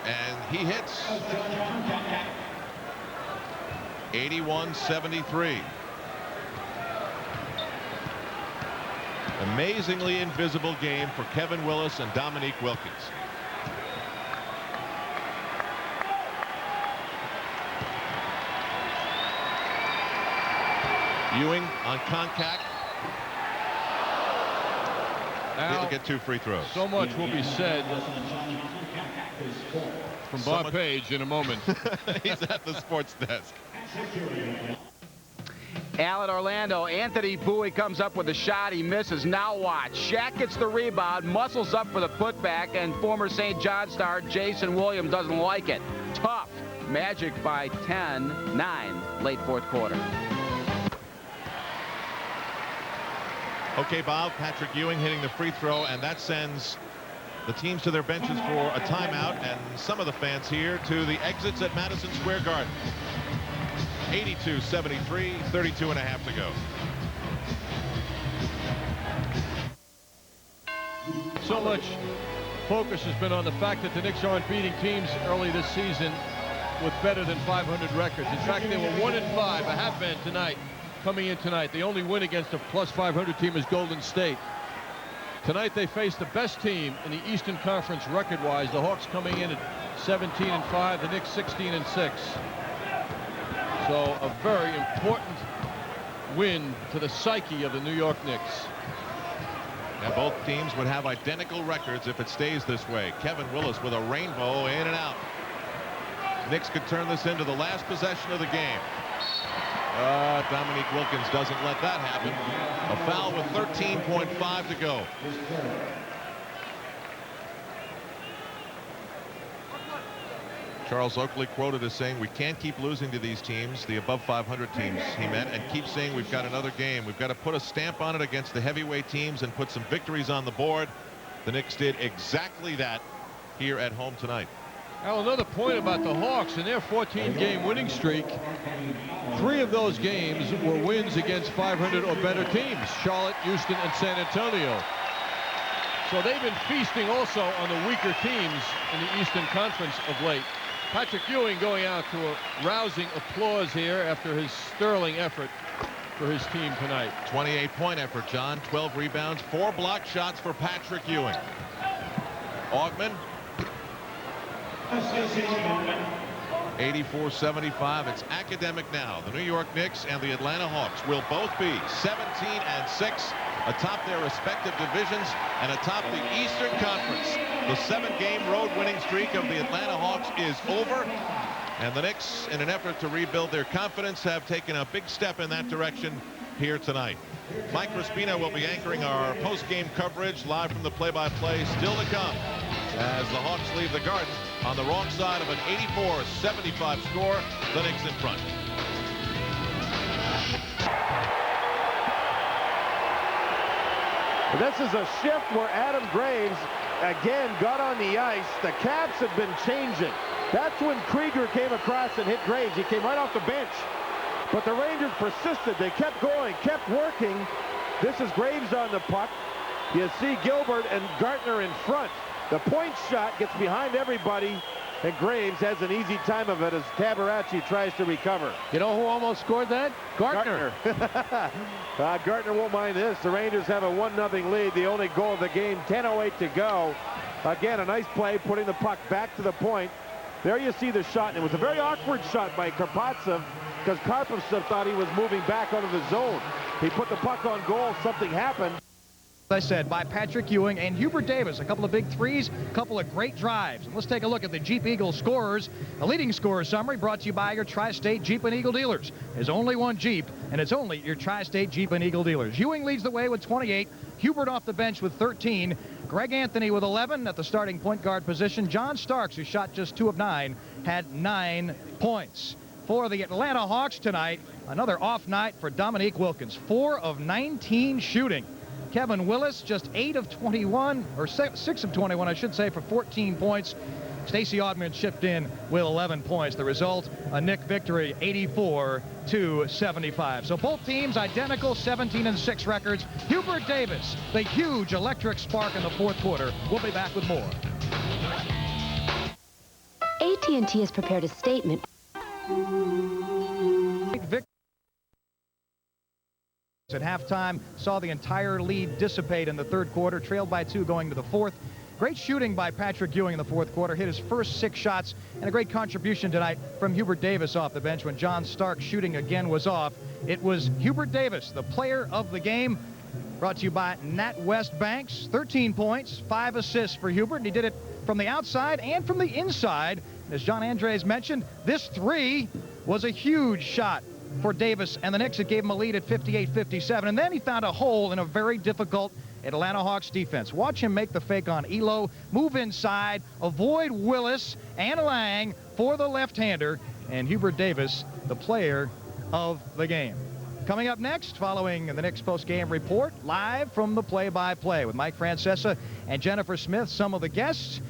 And he hits. 81-73. Amazingly invisible game for Kevin Willis and Dominique Wilkins. Ewing on Koncak. He'll get 2 free throws. So much will be said from Bob Page in a moment. He's at the sports desk. Al at Orlando. Anthony Bowie comes up with a shot. He misses. Now watch. Shaq gets the rebound, muscles up for the putback, and former St. John star Jason Williams doesn't like it. Tough. Magic by 10-9, late fourth quarter. Okay, Bob, Patrick Ewing hitting the free throw, and that sends the teams to their benches for a timeout, and some of the fans here to the exits at Madison Square Garden. 82-73, 32 and a half to go. So much focus has been on the fact that the Knicks aren't beating teams early this season with better than 500 records. In fact, they were 1-5, a half been tonight. Coming in tonight, the only win against a plus 500 team is Golden State. Tonight they face the best team in the Eastern Conference record-wise. The Hawks coming in at 17-5, the Knicks 16-6. So a very important win to the psyche of the New York Knicks. And both teams would have identical records if it stays this way. Kevin Willis with a rainbow in and out. Knicks could turn this into the last possession of the game. Dominique Wilkins doesn't let that happen. A foul with 13.5 to go. Charles Oakley quoted as saying, we can't keep losing to these teams, the above 500 teams, he meant, and keep saying we've got another game. We've got to put a stamp on it against the heavyweight teams and put some victories on the board. The Knicks did exactly that here at home tonight. Now, another point about the Hawks in their 14-game winning streak. 3 of those games were wins against 500 or better teams: Charlotte, Houston, and San Antonio. So they've been feasting also on the weaker teams in the Eastern Conference of late. Patrick Ewing going out to a rousing applause here after his sterling effort for his team tonight. 28-point effort, John. 12 rebounds, 4 block shots for Patrick Ewing. Augman. 84-75. It's academic now. The New York Knicks and the Atlanta Hawks will both be 17-6 atop their respective divisions and atop the Eastern Conference. The 7-game road winning streak of the Atlanta Hawks is over, and the Knicks, in an effort to rebuild their confidence, have taken a big step in that direction here tonight. Mike Raspino will be anchoring our post-game coverage live from the play-by-play. Still to come as the Hawks leave the Garden on the wrong side of an 84-75 score. The Knicks in front. This is a shift where Adam Graves again got on the ice. The caps had been changing. That's when Krieger came across and hit Graves. He came right off the bench. But the Rangers persisted. They kept going, kept working. This is Graves on the puck. You see Gilbert and Gartner in front. The point shot gets behind everybody, and Graves has an easy time of it as Tabaracci tries to recover. You know who almost scored that? Gartner. Gartner won't mind this. The Rangers have a 1-0 lead. The only goal of the game, 10:08 to go. Again, a nice play, putting the puck back to the point. There you see the shot. And it was a very awkward shot by Karpovtsev because Karpovtsev thought he was moving back out of the zone. He put the puck on goal. Something happened. I said, by Patrick Ewing and Hubert Davis. A couple of big threes, a couple of great drives. And let's take a look at the Jeep Eagle scorers. A leading scorer summary brought to you by your Tri-State Jeep and Eagle dealers. There's only one Jeep, and it's only your Tri-State Jeep and Eagle dealers. Ewing leads the way with 28. Hubert off the bench with 13. Greg Anthony with 11 at the starting point guard position. John Starks, who shot just 2 of 9, had 9 points. For the Atlanta Hawks tonight, another off night for Dominique Wilkins. 4 of 19 shooting. Kevin Willis just 8 of 21, or 6 of 21, I should say, for 14 points. Stacey Augman chipped in with 11 points. The result, a Knick victory, 84-75. So both teams identical, 17-6 records. Hubert Davis, the huge electric spark in the fourth quarter. We'll be back with more. AT&T has prepared a statement. At halftime, saw the entire lead dissipate in the third quarter, trailed by 2 going to the fourth. Great shooting by Patrick Ewing in the fourth quarter, hit his first 6 shots, and a great contribution tonight from Hubert Davis off the bench. When John Stark shooting again was off, it was Hubert Davis, the player of the game. brought to you by NatWest Banks. 13 points, 5 assists for Hubert, and he did it from the outside and from the inside. As John Andres mentioned, this three was a huge shot for Davis and the Knicks. It gave him a lead at 58-57, and then he found a hole in a very difficult Atlanta Hawks defense. Watch him make the fake on Elo, move inside, avoid Willis and Lang for the left-hander, and Hubert Davis, the player of the game. Coming up next, following the Knicks post-game report, live from the play-by-play with Mike Francesa and Jennifer Smith, some of the guests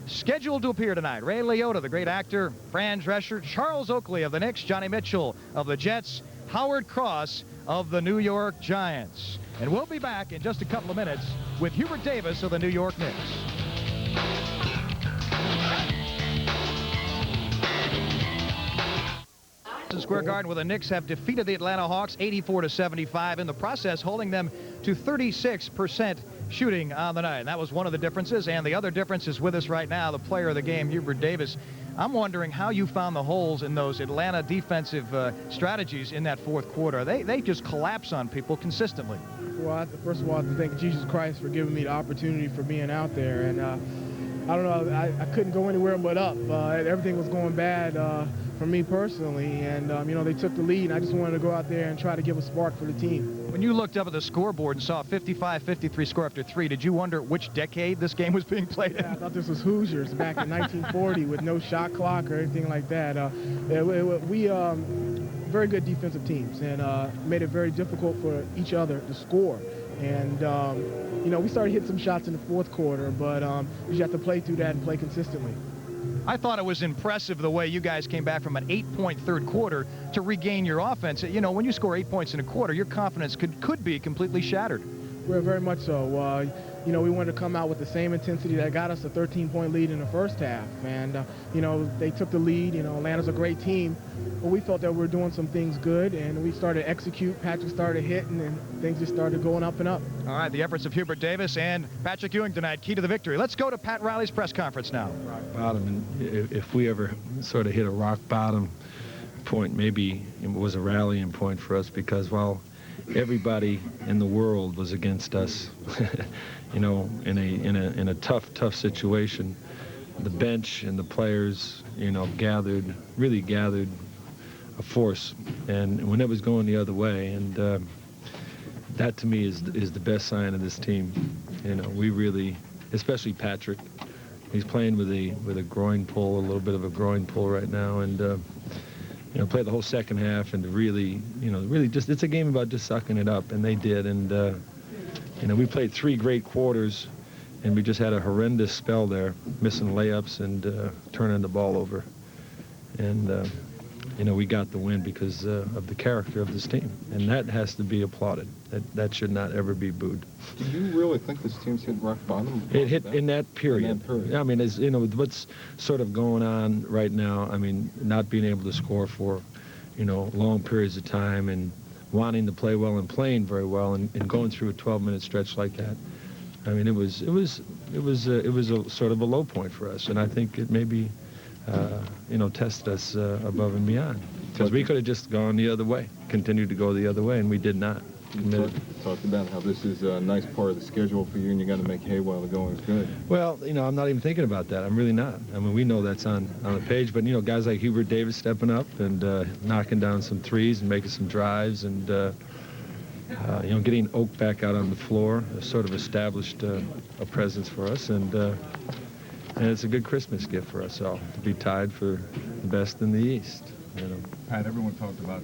scheduled to appear tonight. Ray Liotta, the great actor, Fran Drescher, Charles Oakley of the Knicks, Johnny Mitchell of the Jets, Howard Cross of the New York Giants. And we'll be back in just a couple of minutes with Hubert Davis of the New York Knicks. Square Garden, where the Knicks have defeated the Atlanta Hawks 84-75, in the process holding them to 36% shooting on the night. And that was one of the differences, and the other difference is with us right now, the player of the game, Hubert Davis. I'm wondering how you found the holes in those Atlanta defensive strategies in that fourth quarter. They just collapse on people consistently. Well, first of all, I have to thank Jesus Christ for giving me the opportunity for being out there. And I don't know, I couldn't go anywhere but up. Everything was going bad for me personally, and you know, they took the lead, and I just wanted to go out there and try to give a spark for the team. When you looked up at the scoreboard and saw a 55-53 score after 3, did you wonder which decade this game was being played in? I thought this was Hoosiers back in 1940 with no shot clock or anything like that. We very good defensive teams, and made it very difficult for each other to score. And you know, we started hitting some shots in the fourth quarter, but you just have to play through that and play consistently. I thought it was impressive the way you guys came back from an 8-point third quarter to regain your offense. You know, when you score 8 points in a quarter, your confidence could be completely shattered. Well, very much so. You know, we wanted to come out with the same intensity that got us a 13-point lead in the first half. And, you know, they took the lead. You know, Atlanta's a great team. But we felt that we were doing some things good, and we started to execute. Patrick started hitting, and things just started going up and up. All right, the efforts of Hubert Davis and Patrick Ewing tonight, key to the victory. Let's go to Pat Riley's press conference now. Rock bottom, and if we ever sort of hit a rock bottom point, maybe it was a rallying point for us, because while everybody in the world was against us, you know, in a tough situation, the bench and the players, you know, really gathered a force, and when it was going the other way, and that to me is the best sign of this team. You know, we really, especially Patrick, he's playing with a groin pull, a little bit of a groin pull right now, and you know, play the whole second half and really, you know, really just, it's a game about just sucking it up, and they did. And you know, we played 3 great quarters, and we just had a horrendous spell there, missing layups and turning the ball over. And you know, we got the win because of the character of this team, and that has to be applauded. That should not ever be booed. Do you really think this team's hit rock bottom? It hit in that period. In that period. I mean, as you know, what's sort of going on right now, I mean, not being able to score for, you know, long periods of time, and wanting to play well and playing very well, and going through a 12-minute stretch like that. I mean, it was a sort of a low point for us, and I think it maybe you know, tested us above and beyond, because we could have just gone the other way, continued to go the other way, and we did not. You talked about how this is a nice part of the schedule for you, and you got to make hay while the going is good. Well, you know, I'm not even thinking about that. I'm really not. I mean, we know that's on the page, but you know, guys like Hubert Davis stepping up and knocking down some threes and making some drives, and you know, getting Oak back out on the floor, sort of established a presence for us, and it's a good Christmas gift for us all to be tied for the best in the East. You know. Pat, everyone talked about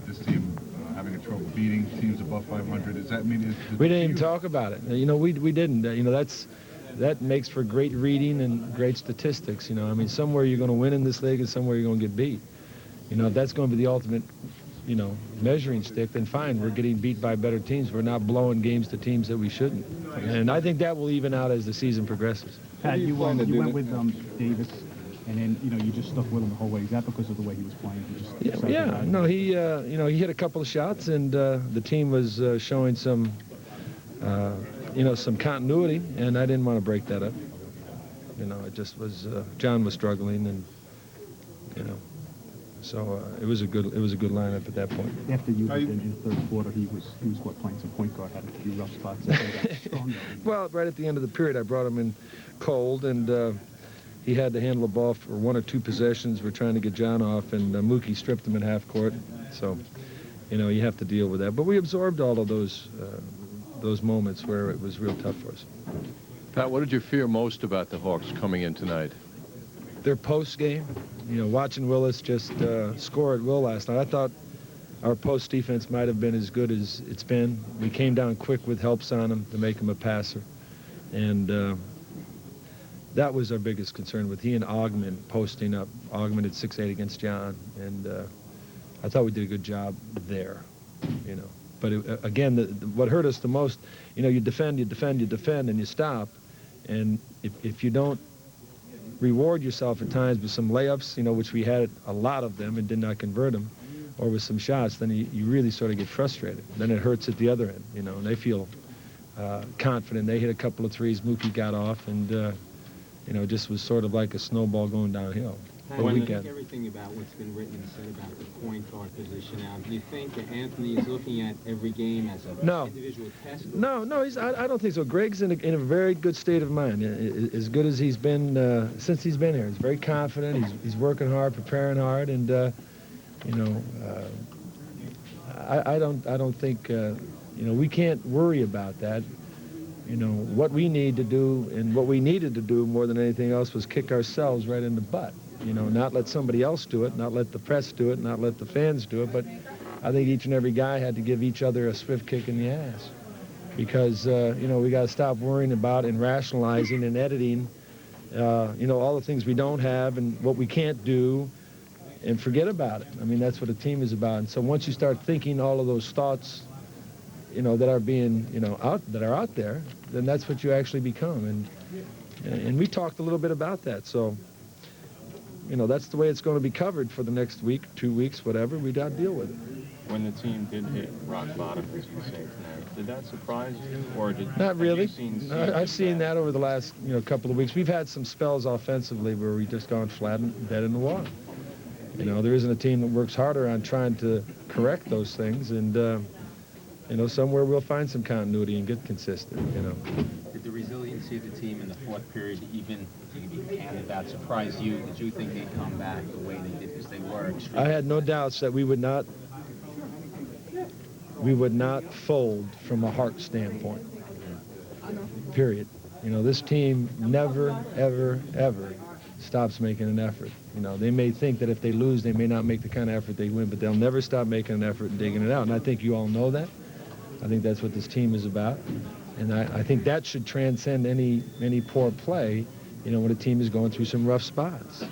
this team having a trouble beating teams above 500. Does that mean we didn't even talk about it? You know, we didn't. You know, that makes for great reading and great statistics. You know, I mean, somewhere you're going to win in this league, and somewhere you're going to get beat. You know, if that's going to be the ultimate, you know, measuring stick, then fine. We're getting beat by better teams. We're not blowing games to teams that we shouldn't. And I think that will even out as the season progresses. Pat, you went with Davis, and then, you know, you just stuck with him the whole way. Is that because of the way he was playing? Yeah. No, he you know, he hit a couple of shots, and the team was showing some you know, some continuity, and I didn't want to break that up. You know, it just was John was struggling, and you know, So it was a good lineup at that point. After you in the third quarter, he was what, playing some point guard, had a few rough spots. Well, right at the end of the period, I brought him in cold, and he had to handle the ball for 1 or 2 possessions. We're trying to get John off, and Mookie stripped him in half court. So, you know, you have to deal with that. But we absorbed all of those moments where it was real tough for us. Pat, what did you fear most about the Hawks coming in tonight? Their post game, you know, watching Willis just score at will last night. I thought our post defense might have been as good as it's been. We came down quick with helps on him to make him a passer, and that was our biggest concern with he and Augment posting up. Augment at 6'8" against John, and I thought we did a good job there, you know. But again, what hurt us the most, you know, you defend, and you stop, and if you don't reward yourself at times with some layups, you know, which we had a lot of them and did not convert them, or with some shots, then you really sort of get frustrated. Then it hurts at the other end, you know, and they feel confident. They hit a couple of threes, Mookie got off, and, you know, just was sort of like a snowball going downhill. When you think everything about what's been written and said about the point guard position now, do you think that Anthony is looking at every game as an individual test? No, I don't think so. Greg's in a very good state of mind, as good as he's been since he's been here. He's very confident. He's working hard, preparing hard, and you know, I don't think you know, we can't worry about that. You know, what we need to do and what we needed to do more than anything else was kick ourselves right in the butt. You know, not let somebody else do it, not let the press do it, not let the fans do it, but I think each and every guy had to give each other a swift kick in the ass. Because, you know, we got to stop worrying about and rationalizing and editing, you know, all the things we don't have and what we can't do, and forget about it. I mean, that's what a team is about. And so once you start thinking all of those thoughts, you know, that are being, you know, out there, then that's what you actually become. And we talked a little bit about that. So, you know, that's the way it's going to be covered for the next week, 2 weeks, whatever. We got to deal with it. When the team did hit rock bottom, as you say tonight, did that surprise you, or did not really? I've seen that over the last, you know, couple of weeks. We've had some spells offensively where we've just gone flat and dead in the water. You know, there isn't a team that works harder on trying to correct those things, and you know, somewhere we'll find some continuity and get consistent. You know. Did the resiliency of the team in the fourth period, even if you can be candid, that surprised you? Did you think they'd come back the way they did, because they were extremely... I had no doubts that we would not fold from a heart standpoint. Period. You know, this team never, ever, ever stops making an effort. You know, they may think that if they lose, they may not make the kind of effort they win, but they'll never stop making an effort and digging it out. And I think you all know that. I think that's what this team is about. And I think that should transcend any poor play, you know, when a team is going through some rough spots.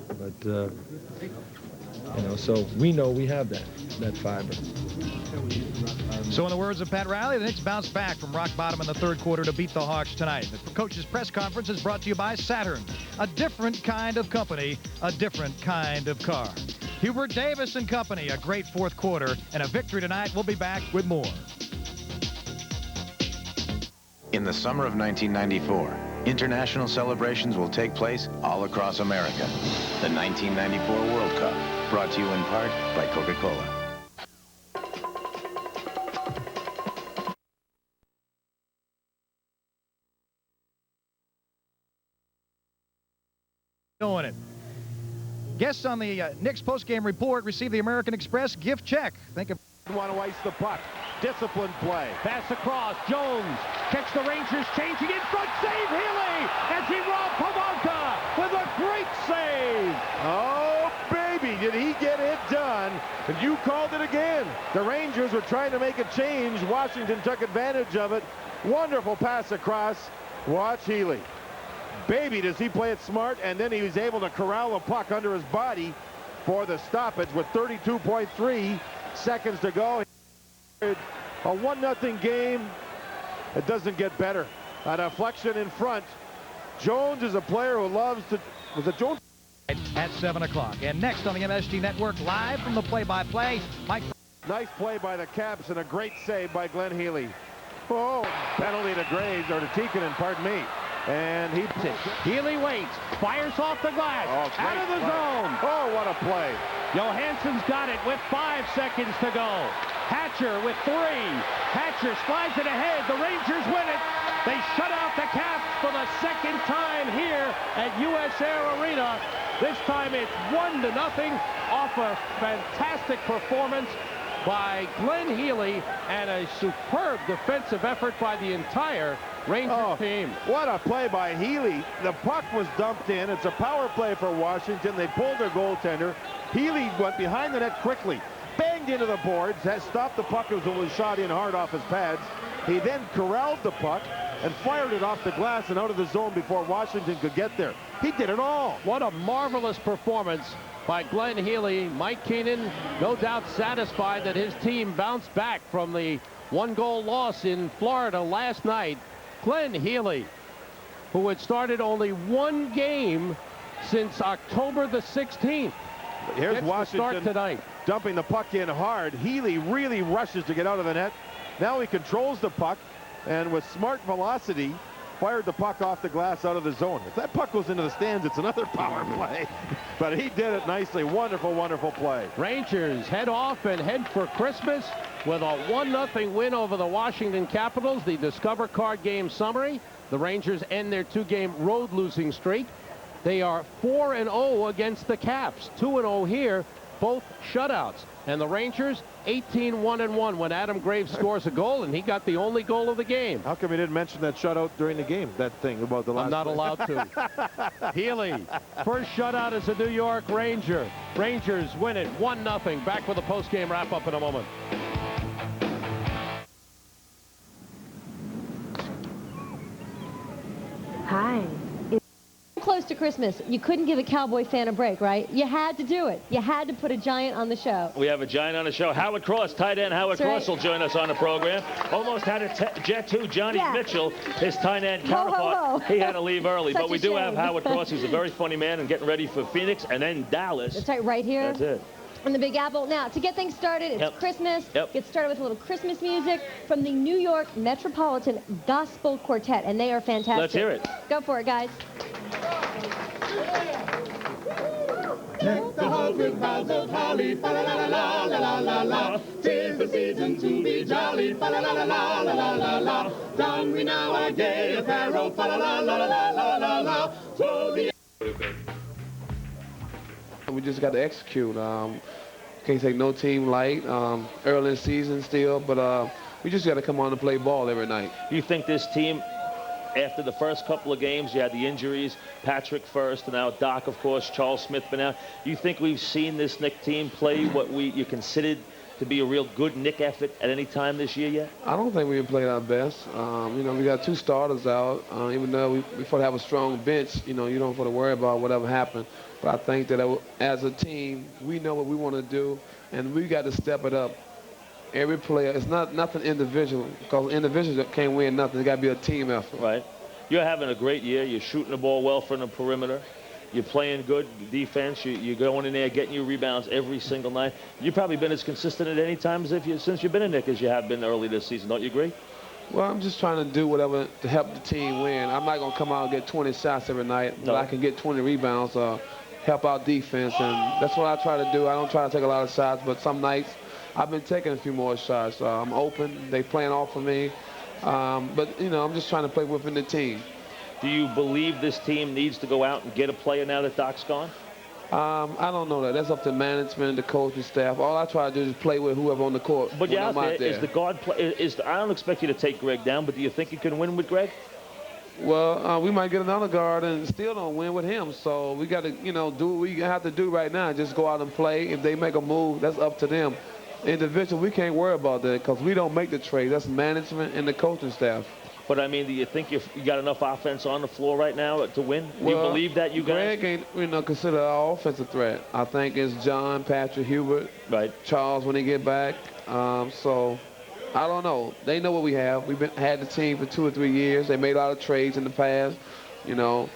But, you know, so we know we have that fiber. So in the words of Pat Riley, the Knicks bounced back from rock bottom in the third quarter to beat the Hawks tonight. The coach's press conference is brought to you by Saturn, a different kind of company, a different kind of car. Hubert Davis and company, a great fourth quarter and a victory tonight. We'll be back with more. In the summer of 1994, international celebrations will take place all across America. The 1994 World Cup, brought to you in part by Coca-Cola. Doing it. Guests on the Knicks postgame report received the American Express gift check. Think of... Want to ice the puck. Disciplined play. Pass across. Jones. Catch the Rangers changing in front. Save Healy. As he robbed Pavanka with a great save. Oh, baby, did he get it done. And you called it again. The Rangers were trying to make a change. Washington took advantage of it. Wonderful pass across. Watch Healy. Baby, does he play it smart, and then he was able to corral the puck under his body for the stoppage with 32.3 seconds to go. A 1-0 game. It doesn't get better. A deflection in front. Jones is a player who loves to... Was it Jones? At 7 o'clock. And next on the MSG Network, live from the play-by-play, Mike... Nice play by the Caps and a great save by Glenn Healy. Oh, penalty to Graves, or to Tikkanen, pardon me. And he Healy waits, fires off the glass, out of the zone. Oh, what a play. Johansson's got it with 5 seconds to go. Hatcher with 3. Hatcher slides it ahead. The Rangers win it. They shut out the Caps for the second time here at US Air Arena. This time it's 1-0 off a fantastic performance by Glenn Healy and a superb defensive effort by the entire Rangers team. What a play by Healy. The puck was dumped in. It's a power play for Washington. They pulled their goaltender. Healy went behind the net quickly, banged into the boards, has stopped the puck as it was shot in hard off his pads. He then corralled the puck and fired it off the glass and out of the zone before Washington could get there. He did it all. What a marvelous performance by Glenn Healy. Mike Keenan, no doubt satisfied that his team bounced back from the 1-goal loss in Florida last night. Glenn Healy, who had started only 1 game since October the 16th. Here's Washington tonight, dumping the puck in hard. Healy really rushes to get out of the net. Now he controls the puck and with smart velocity fired the puck off the glass out of the zone. If that puck goes into the stands, it's another power play. But he did it nicely. Wonderful, wonderful play. Rangers head off and head for Christmas with a 1-0 win over the Washington Capitals. The Discover Card game summary. The Rangers end their 2-game road losing streak. They are 4-0 against the Caps. 2-0 here, both shutouts. And the Rangers 18-1-1 when Adam Graves scores a goal, and he got the only goal of the game. How come he didn't mention that shutout during the game? That thing about the last. I'm not allowed to. Healy, first shutout as a New York Ranger. Rangers win it 1-0. Back with a post-game wrap-up in a moment. Hi. Close to Christmas, you couldn't give a Cowboy fan a break, right? You had to do it. You had to put a giant on the show. We have a giant on the show. Howard Cross, tight end Howard Cross will join us on the program. Almost had a jet too. Johnny Mitchell, his tight end counterpart, he had to leave early. But we do have Howard Cross, who's a very funny man and getting ready for Phoenix and then Dallas. That's right here. That's it. In the Big Apple. Now, to get things started, it's Christmas. Get started with a little Christmas music from the New York Metropolitan Gospel Quartet, and they are fantastic. Let's hear it. Go for it, guys. Deck the halls with boughs of holly, fa la la la la la la la. 'Tis the season to be jolly, fa la la la la la la la. Don we now our gay apparel, fa la la la la la la la. So the we just got to execute. Can't take no team light. Early in the season still, but we just got to come on and play ball every night. You think this team, after the first couple of games, you had the injuries, Patrick first, and now Doc, of course, Charles Smith been out. You think we've seen this Knick team play what you considered to be a real good Knick effort at any time this year yet? I don't think we played our best. You know, we got 2 starters out. Even though we to have a strong bench, you know, you don't have to worry about whatever happened. But I think that as a team, we know what we want to do, and we got to step it up. Every player, it's nothing individual, because individuals can't win nothing. It got to be a team effort. Right. You're having a great year. You're shooting the ball well from the perimeter. You're playing good defense. You're going in there getting your rebounds every single night. You've probably been as consistent at any time since you've been in Knick as you have been early this season. Don't you agree? Well, I'm just trying to do whatever to help the team win. I'm not going to come out and get 20 shots every night, but I can get 20 rebounds, help out defense, and that's what I try to do. I don't try to take a lot of shots, but some nights I've been taking a few more shots. I'm open. They playing off of me. But, you know, I'm just trying to play within the team. Do you believe this team needs to go out and get a player now that Doc's gone? I don't know that. That's up to management, the coaching staff. All I try to do is play with whoever on the court. But you're out there. Is the guard play? I don't expect you to take Greg down, but do you think you can win with Greg? Well, we might get another guard and still don't win with him. So we got to, you know, do what we have to do right now. Just go out and play. If they make a move, that's up to them. Individual, we can't worry about that because we don't make the trade. That's management and the coaching staff. But, I mean, do you think you got enough offense on the floor right now to win? Do you believe that, you guys? Greg ain't, you know, considered our offensive threat. I think it's John, Patrick, Hubert, Charles when they get back. So, I don't know. They know what we have. We've had the team for 2 or 3 years. They made a lot of trades in the past. You know,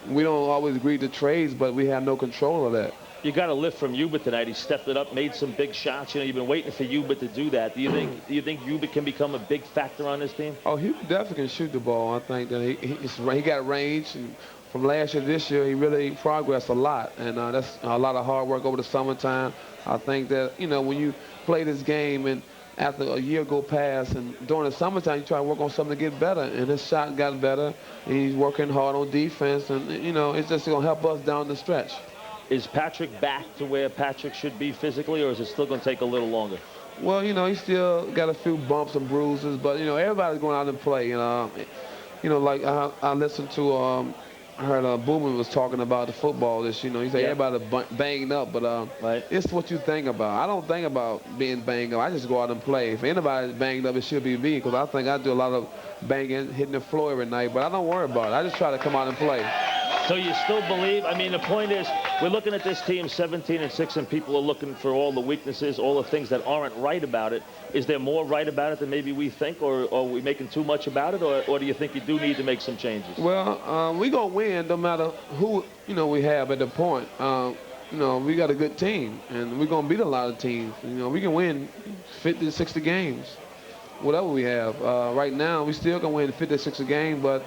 we don't always agree to trades, but we have no control of that. You got a lift from Hubert tonight. He stepped it up, made some big shots. You know, you've been waiting for Hubert to do that. Do you think Hubert can become a big factor on this team? Oh, Hubert definitely can shoot the ball. I think that he got range. And from last year to this year, he really progressed a lot, and that's a lot of hard work over the summertime. I think that, you know, when you play this game and after a year go past and during the summertime you try to work on something to get better, and his shot got better, and he's working hard on defense, and, you know, it's just going to help us down the stretch. Is Patrick back to where Patrick should be physically, or is it still going to take a little longer? Well, you know, he still got a few bumps and bruises, but, you know, everybody's going out and play. And, you know, like I listened to, I heard Boomer was talking about the football this, you know, he said everybody banged up, but it's what you think about. I don't think about being banged up. I just go out and play. If anybody's banged up, it should be me, because I think I do a lot of banging, hitting the floor every night, but I don't worry about it. I just try to come out and play. So you still believe? I mean, the point is, we're looking at this team 17-6, and people are looking for all the weaknesses, all the things that aren't right about it. Is there more right about it than maybe we think, or are we making too much about it, or do you think you do need to make some changes? Well, we're going to win no matter who, you know, we have at the point. You know, we got a good team, and we're going to beat a lot of teams. You know, we can win 50 60 games, whatever we have. Right now, we still can win 50 60 games, but,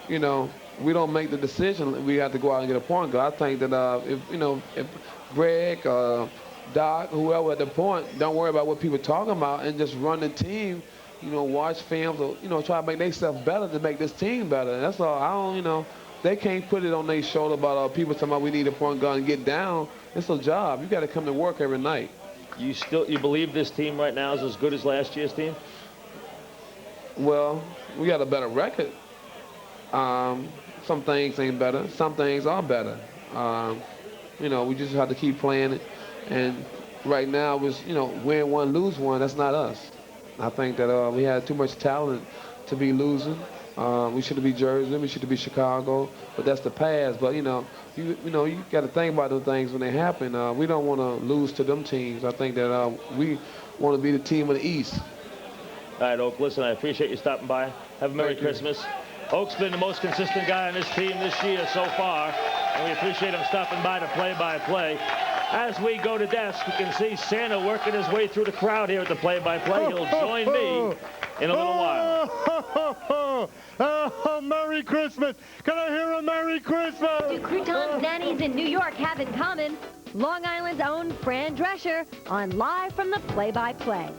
you know, we don't make the decision. We have to go out and get a point guard. I think that if Greg, Doc, whoever at the point, don't worry about what people are talking about and just run the team, you know, watch films, or, you know, try to make themselves better to make this team better. And that's all. I don't, you know, they can't put it on their shoulder about people talking about we need a point guard and get down. It's a job. You got to come to work every night. You believe this team right now is as good as last year's team? Well, we got a better record. Some things ain't better. Some things are better. You know, we just have to keep playing it. And right now, was, you know, win one, lose one. That's not us. I think that we had too much talent to be losing. We should have been Jersey. We should have been Chicago. But that's the past. But, you know, you got to think about those things when they happen. We don't want to lose to them teams. I think that we want to be the team of the East. All right, Oak, listen, I appreciate you stopping by. Have a Merry Christmas. Oak's been the most consistent guy on this team this year so far, and we appreciate him stopping by to play-by-play. As we go to desk, you can see Santa working his way through the crowd here at the play-by-play. He'll join me in a little while. Oh, Merry Christmas. Can I hear a Merry Christmas? Do croutons nannies in New York have in common? Long Island's own Fran Drescher on Live from the Play-by-Play.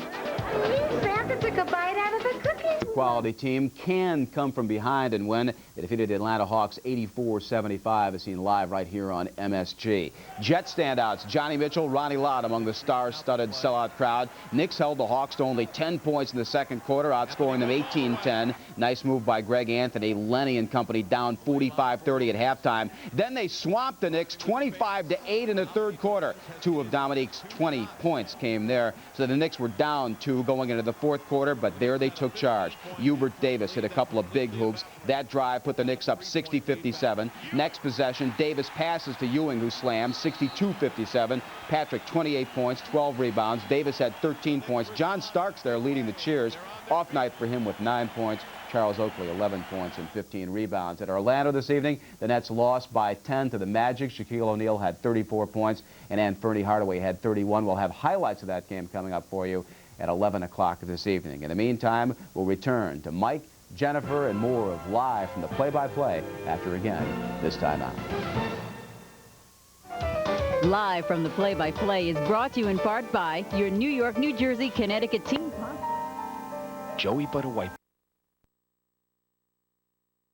Santa took a bite out of the cookie. Quality team can come from behind and win. They defeated the Atlanta Hawks 84-75, as seen live right here on MSG. Jet standouts, Johnny Mitchell, Ronnie Lott among the star-studded sellout crowd. Knicks held the Hawks to only 10 points in the second quarter, outscoring them 18-10. Nice move by Greg Anthony. Lenny and company down 45-30 at halftime. Then they swamped the Knicks 25-8 in the third quarter. 2 of Dominique's 20 points came there. So the Knicks were down 2 going into the fourth quarter, but there they took charge. Hubert Davis hit a couple of big hoops. That drive put the Knicks up 60-57. Next possession, Davis passes to Ewing, who slams 62-57. Patrick, 28 points, 12 rebounds. Davis had 13 points. John Starks there leading the cheers. Off night for him with 9 points. Charles Oakley, 11 points and 15 rebounds. At Orlando this evening, the Nets lost by 10 to the Magic. Shaquille O'Neal had 34 points, and Anthony Hardaway had 31. We'll have highlights of that game coming up for you at 11 o'clock this evening. In the meantime, we'll return to Mike, Jennifer, and more of Live from the Play-by-Play after, again, this time out. Live from the Play-by-Play is brought to you in part by your New York, New Jersey, Connecticut team. Joey Butterwhite.